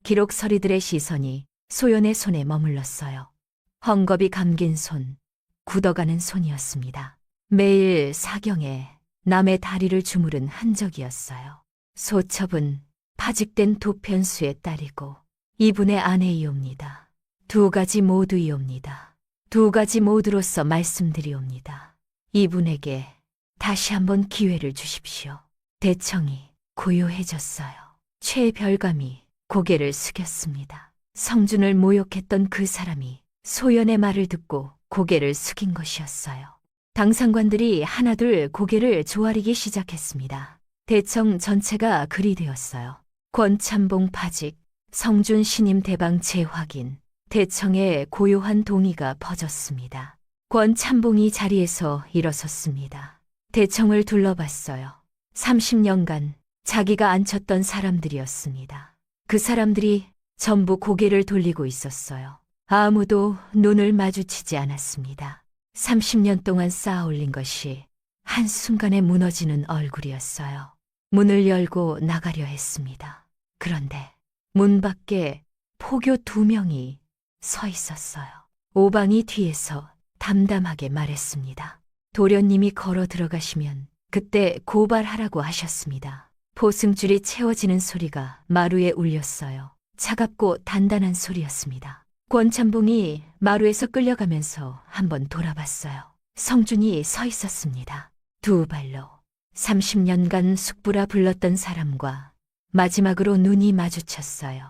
기록서리들의 시선이 소연의 손에 머물렀어요. 헝겊이 감긴 손, 굳어가는 손이었습니다. 매일 사경에 남의 다리를 주무른 흔적이었어요. 소첩은 파직된 도편수의 딸이고 이분의 아내이옵니다. 두 가지 모두이옵니다. 두 가지 모두로서 말씀드리옵니다. 이분에게 다시 한번 기회를 주십시오. 대청이 고요해졌어요. 최별감이 고개를 숙였습니다. 성준을 모욕했던 그 사람이 소연의 말을 듣고 고개를 숙인 것이었어요. 당상관들이 하나둘 고개를 조아리기 시작했습니다. 대청 전체가 그리 되었어요. 권참봉 파직, 성준 신임 대방 재확인, 대청의 고요한 동의가 퍼졌습니다. 권참봉이 자리에서 일어섰습니다. 대청을 둘러봤어요. 30년간 자기가 앉혔던 사람들이었습니다. 그 사람들이 전부 고개를 돌리고 있었어요. 아무도 눈을 마주치지 않았습니다. 30년 동안 쌓아올린 것이 한순간에 무너지는 얼굴이었어요. 문을 열고 나가려 했습니다. 그런데 문 밖에 포교 2명이 서 있었어요. 오방이 뒤에서 담담하게 말했습니다. 도련님이 걸어 들어가시면 그때 고발하라고 하셨습니다. 포승줄이 채워지는 소리가 마루에 울렸어요. 차갑고 단단한 소리였습니다. 권참봉이 마루에서 끌려가면서 한번 돌아봤어요. 성준이 서 있었습니다. 두 발로 30년간 숙부라 불렀던 사람과 마지막으로 눈이 마주쳤어요.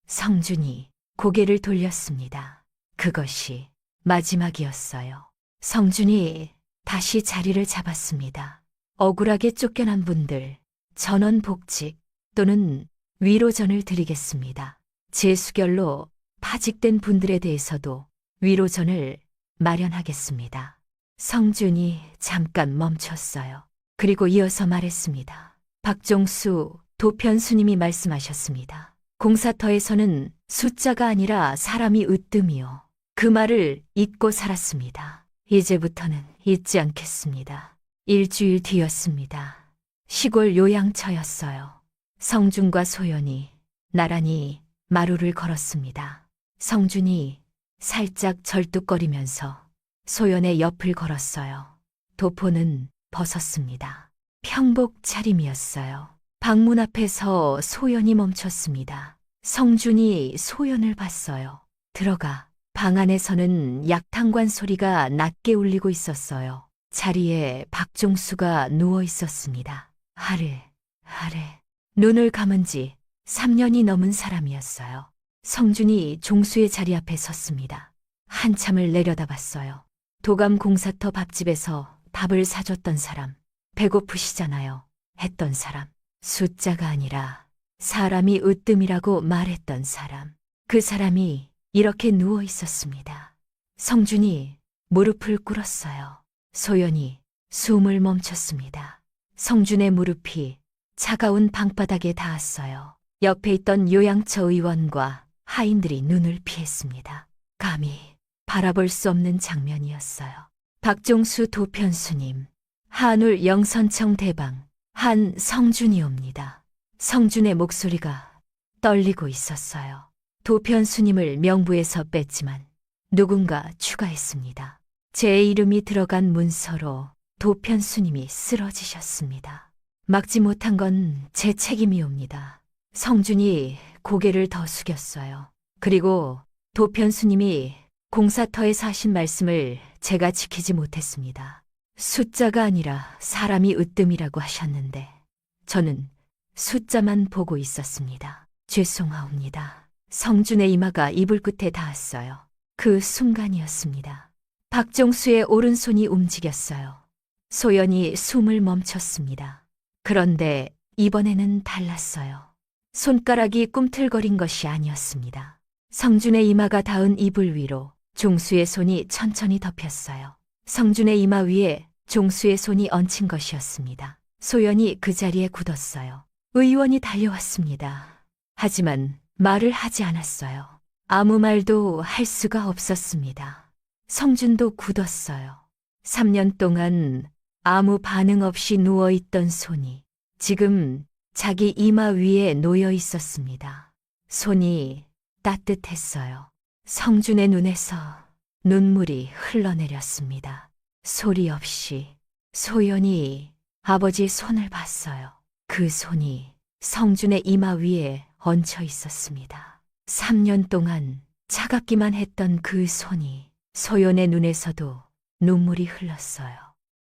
성준이 고개를 돌렸습니다. 그것이 마지막이었어요. 성준이 다시 자리를 잡았습니다. 억울하게 쫓겨난 분들, 전원 복직 또는 위로전을 드리겠습니다. 재수결로 파직된 분들에 대해서도 위로전을 마련하겠습니다. 성준이 잠깐 멈췄어요. 그리고 이어서 말했습니다. 박종수 도편수님이 말씀하셨습니다. 공사터에서는 숫자가 아니라 사람이 으뜸이요. 그 말을 잊고 살았습니다. 이제부터는 잊지 않겠습니다. 일주일 뒤였습니다. 시골 요양처였어요. 성준과 소연이 나란히 마루를 걸었습니다. 성준이 살짝 절뚝거리면서 소연의 옆을 걸었어요. 도포는 벗었습니다. 평복 차림이었어요. 방문 앞에서 소연이 멈췄습니다. 성준이 소연을 봤어요. 들어가. 방 안에서는 약탕관 소리가 낮게 울리고 있었어요. 자리에 박종수가 누워 있었습니다. 하래. 눈을 감은 지 3년이 넘은 사람이었어요. 성준이 종수의 자리 앞에 섰습니다. 한참을 내려다봤어요. 도감 공사터 밥집에서 밥을 사줬던 사람, 배고프시잖아요. 했던 사람, 숫자가 아니라 사람이 으뜸이라고 말했던 사람. 그 사람이 이렇게 누워 있었습니다. 성준이 무릎을 꿇었어요. 소연이 숨을 멈췄습니다. 성준의 무릎이 차가운 방바닥에 닿았어요. 옆에 있던 요양처 의원과 하인들이 눈을 피했습니다. 감히 바라볼 수 없는 장면이었어요. 박종수 도편수님, 한울 영선청 대방, 한성준이옵니다. 성준의 목소리가 떨리고 있었어요. 도편수님을 명부에서 뺐지만 누군가 추가했습니다. 제 이름이 들어간 문서로 도편수님이 쓰러지셨습니다. 막지 못한 건 제 책임이옵니다. 성준이 고개를 더 숙였어요. 그리고 도편수님이 공사터에서 하신 말씀을 제가 지키지 못했습니다. 숫자가 아니라 사람이 으뜸이라고 하셨는데 저는 숫자만 보고 있었습니다. 죄송하옵니다. 성준의 이마가 이불 끝에 닿았어요. 그 순간이었습니다. 박종수의 오른손이 움직였어요. 소연이 숨을 멈췄습니다. 그런데 이번에는 달랐어요. 손가락이 꿈틀거린 것이 아니었습니다. 성준의 이마가 닿은 이불 위로 종수의 손이 천천히 덮였어요. 성준의 이마 위에 종수의 손이 얹힌 것이었습니다. 소연이 그 자리에 굳었어요. 의원이 달려왔습니다. 하지만 말을 하지 않았어요. 아무 말도 할 수가 없었습니다. 성준도 굳었어요. 3년 동안 아무 반응 없이 누워있던 손이 지금 자기 이마 위에 놓여 있었습니다. 손이 따뜻했어요. 성준의 눈에서 눈물이 흘러내렸습니다. 소리 없이 소연이 아버지의 손을 봤어요. 그 손이 성준의 이마 위에 얹혀 있었습니다. 3년 동안 차갑기만 했던 그 손이 소연의 눈에서도 눈물이 흘렀어요.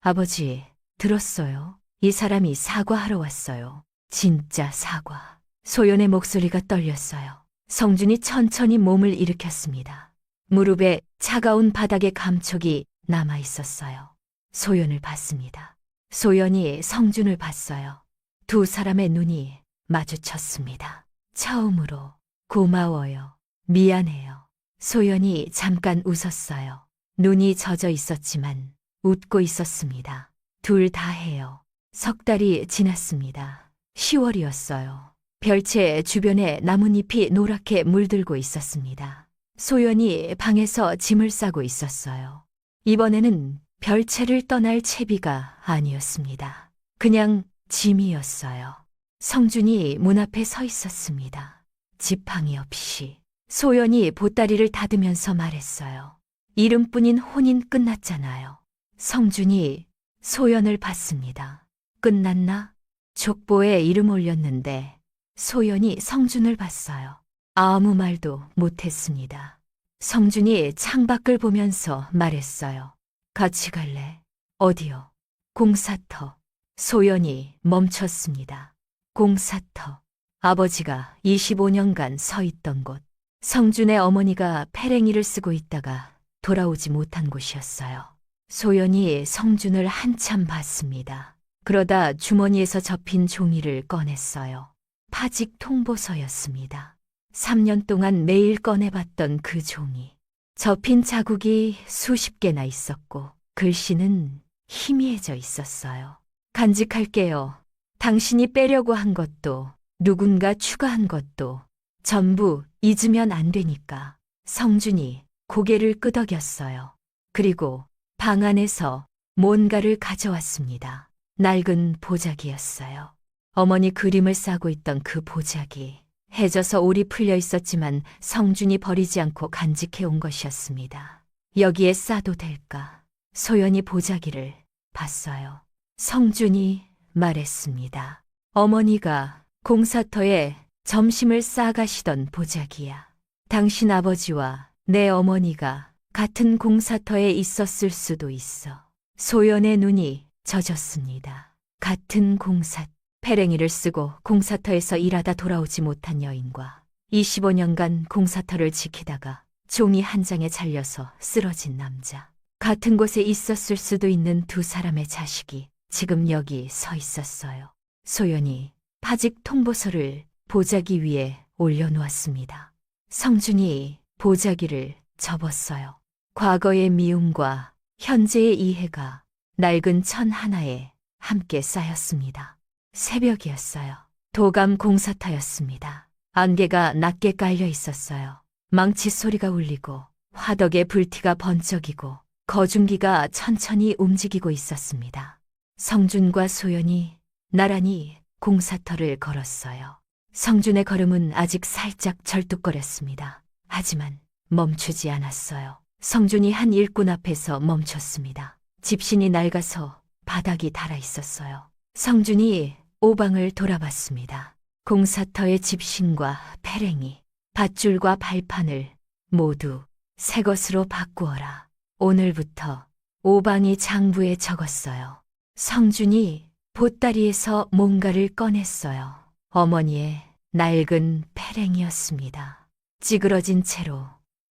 아버지, 들었어요? 이 사람이 사과하러 왔어요. 진짜 사과. 소연의 목소리가 떨렸어요. 성준이 천천히 몸을 일으켰습니다. 무릎에 차가운 바닥의 감촉이 남아 있었어요. 소연을 봤습니다. 소연이 성준을 봤어요. 두 사람의 눈이 마주쳤습니다. 처음으로 고마워요. 미안해요. 소연이 잠깐 웃었어요. 눈이 젖어 있었지만 웃고 있었습니다. 둘 다 해요. 석 달이 지났습니다. 10월이었어요. 별채 주변에 나뭇잎이 노랗게 물들고 있었습니다. 소연이 방에서 짐을 싸고 있었어요. 이번에는 별채를 떠날 채비가 아니었습니다. 그냥 짐이었어요. 성준이 문 앞에 서 있었습니다. 지팡이 없이. 소연이 보따리를 닫으면서 말했어요. 이름뿐인 혼인 끝났잖아요. 성준이 소연을 봤습니다. 끝났나? 족보에 이름 올렸는데 소연이 성준을 봤어요. 아무 말도 못했습니다. 성준이 창밖을 보면서 말했어요. 같이 갈래? 어디요? 공사터. 소연이 멈췄습니다. 공사터. 아버지가 25년간 서 있던 곳. 성준의 어머니가 페랭이를 쓰고 있다가 돌아오지 못한 곳이었어요. 소연이 성준을 한참 봤습니다. 그러다 주머니에서 접힌 종이를 꺼냈어요. 파직 통보서였습니다. 3년 동안 매일 꺼내봤던 그 종이. 접힌 자국이 수십 개나 있었고 글씨는 희미해져 있었어요. 간직할게요. 당신이 빼려고 한 것도 누군가 추가한 것도 전부 잊으면 안 되니까. 성준이 고개를 끄덕였어요. 그리고 방 안에서 뭔가를 가져왔습니다. 낡은 보자기였어요. 어머니 그림을 싸고 있던 그 보자기. 해져서 올이 풀려 있었지만 성준이 버리지 않고 간직해 온 것이었습니다. 여기에 싸도 될까? 소연이 보자기를 봤어요. 성준이 말했습니다. 어머니가 공사터에 점심을 싸가시던 보자기야. 당신 아버지와 내 어머니가 같은 공사터에 있었을 수도 있어. 소연의 눈이 젖었습니다. 같은 공사터. 페랭이를 쓰고 공사터에서 일하다 돌아오지 못한 여인과 25년간 공사터를 지키다가 종이 한 장에 잘려서 쓰러진 남자. 같은 곳에 있었을 수도 있는 두 사람의 자식이 지금 여기 서 있었어요. 소연이 파직 통보서를 보자기 위에 올려놓았습니다. 성준이 보자기를 접었어요. 과거의 미움과 현재의 이해가 낡은 천 하나에 함께 쌓였습니다. 새벽이었어요. 도감 공사터였습니다. 안개가 낮게 깔려 있었어요. 망치 소리가 울리고 화덕의 불티가 번쩍이고 거중기가 천천히 움직이고 있었습니다. 성준과 소연이 나란히 공사터를 걸었어요. 성준의 걸음은 아직 살짝 절뚝거렸습니다. 하지만 멈추지 않았어요. 성준이 한 일꾼 앞에서 멈췄습니다. 집신이 낡아서 바닥이 닳아 있었어요. 성준이 오방을 돌아봤습니다. 공사터의 집신과 페랭이, 밧줄과 발판을 모두 새 것으로 바꾸어라. 오늘부터 오방이 장부에 적었어요. 성준이 보따리에서 뭔가를 꺼냈어요. 어머니의 낡은 페랭이였습니다. 찌그러진 채로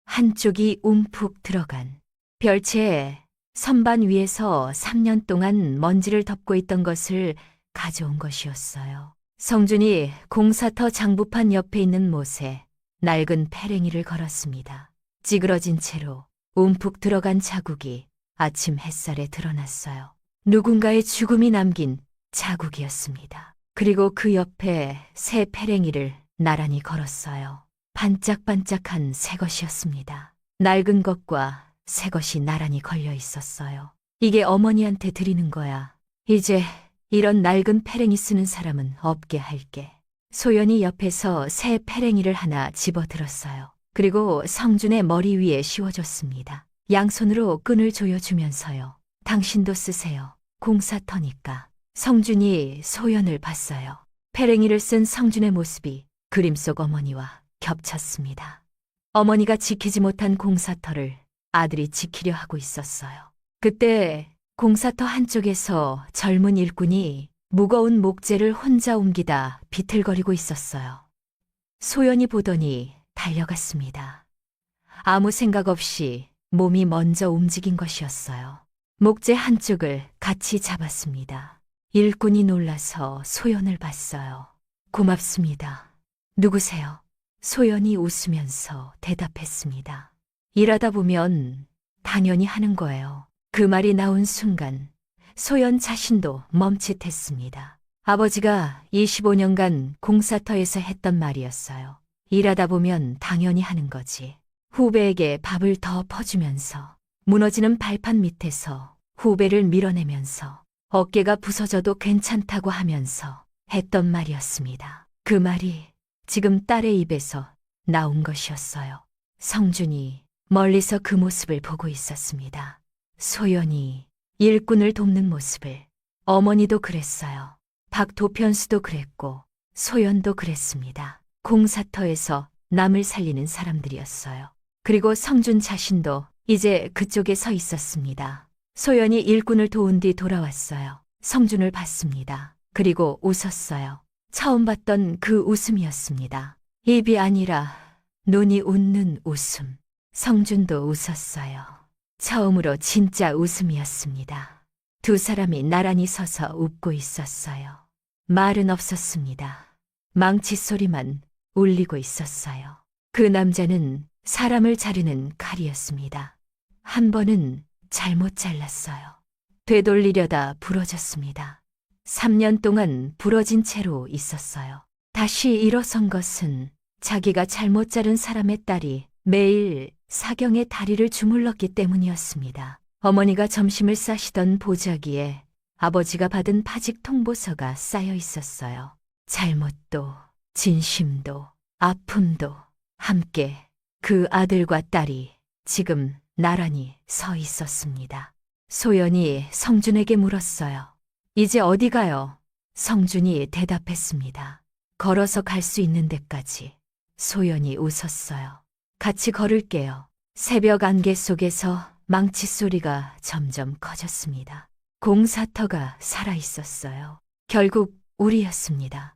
한쪽이 움푹 들어간 별채에 선반 위에서 3년 동안 먼지를 덮고 있던 것을 가져온 것이었어요. 성준이 공사터 장부판 옆에 있는 못에 낡은 페랭이를 걸었습니다. 찌그러진 채로 움푹 들어간 자국이 아침 햇살에 드러났어요. 누군가의 죽음이 남긴 자국이었습니다. 그리고 그 옆에 새 페랭이를 나란히 걸었어요. 반짝반짝한 새 것이었습니다. 낡은 것과 새 것이 나란히 걸려 있었어요. 이게 어머니한테 드리는 거야. 이제 이런 낡은 페랭이 쓰는 사람은 없게 할게. 소연이 옆에서 새 페랭이를 하나 집어들었어요. 그리고 성준의 머리 위에 씌워줬습니다. 양손으로 끈을 조여주면서요. 당신도 쓰세요. 공사터니까. 성준이 소연을 봤어요. 페랭이를 쓴 성준의 모습이 그림 속 어머니와 겹쳤습니다. 어머니가 지키지 못한 공사터를 아들이 지키려 하고 있었어요. 그때 공사터 한쪽에서 젊은 일꾼이 무거운 목재를 혼자 옮기다 비틀거리고 있었어요. 소연이 보더니 달려갔습니다. 아무 생각 없이 몸이 먼저 움직인 것이었어요. 목재 한쪽을 같이 잡았습니다. 일꾼이 놀라서 소연을 봤어요. 고맙습니다. 누구세요? 소연이 웃으면서 대답했습니다. 일하다 보면 당연히 하는 거예요. 그 말이 나온 순간 소연 자신도 멈칫했습니다. 아버지가 25년간 공사터에서 했던 말이었어요. 일하다 보면 당연히 하는 거지. 후배에게 밥을 더 퍼주면서 무너지는 발판 밑에서 후배를 밀어내면서 어깨가 부서져도 괜찮다고 하면서 했던 말이었습니다. 그 말이 지금 딸의 입에서 나온 것이었어요. 성준이 멀리서 그 모습을 보고 있었습니다. 소연이 일꾼을 돕는 모습을. 어머니도 그랬어요. 박도편수도 그랬고 소연도 그랬습니다. 공사터에서 남을 살리는 사람들이었어요. 그리고 성준 자신도 이제 그쪽에 서 있었습니다. 소연이 일꾼을 도운 뒤 돌아왔어요. 성준을 봤습니다. 그리고 웃었어요. 처음 봤던 그 웃음이었습니다. 입이 아니라 눈이 웃는 웃음. 성준도 웃었어요. 처음으로 진짜 웃음이었습니다. 두 사람이 나란히 서서 웃고 있었어요. 말은 없었습니다. 망치 소리만 울리고 있었어요. 그 남자는 사람을 자르는 칼이었습니다. 한 번은 잘못 잘랐어요. 되돌리려다 부러졌습니다. 3년 동안 부러진 채로 있었어요. 다시 일어선 것은 자기가 잘못 자른 사람의 딸이 매일 사경의 다리를 주물렀기 때문이었습니다. 어머니가 점심을 싸시던 보자기에 아버지가 받은 파직 통보서가 쌓여 있었어요. 잘못도, 진심도, 아픔도 함께 그 아들과 딸이 지금 나란히 서 있었습니다. 소연이 성준에게 물었어요. 이제 어디 가요? 성준이 대답했습니다. 걸어서 갈 수 있는 데까지. 소연이 웃었어요. 같이 걸을게요. 새벽 안개 속에서 망치 소리가 점점 커졌습니다. 공사터가 살아 있었어요. 결국 우리였습니다.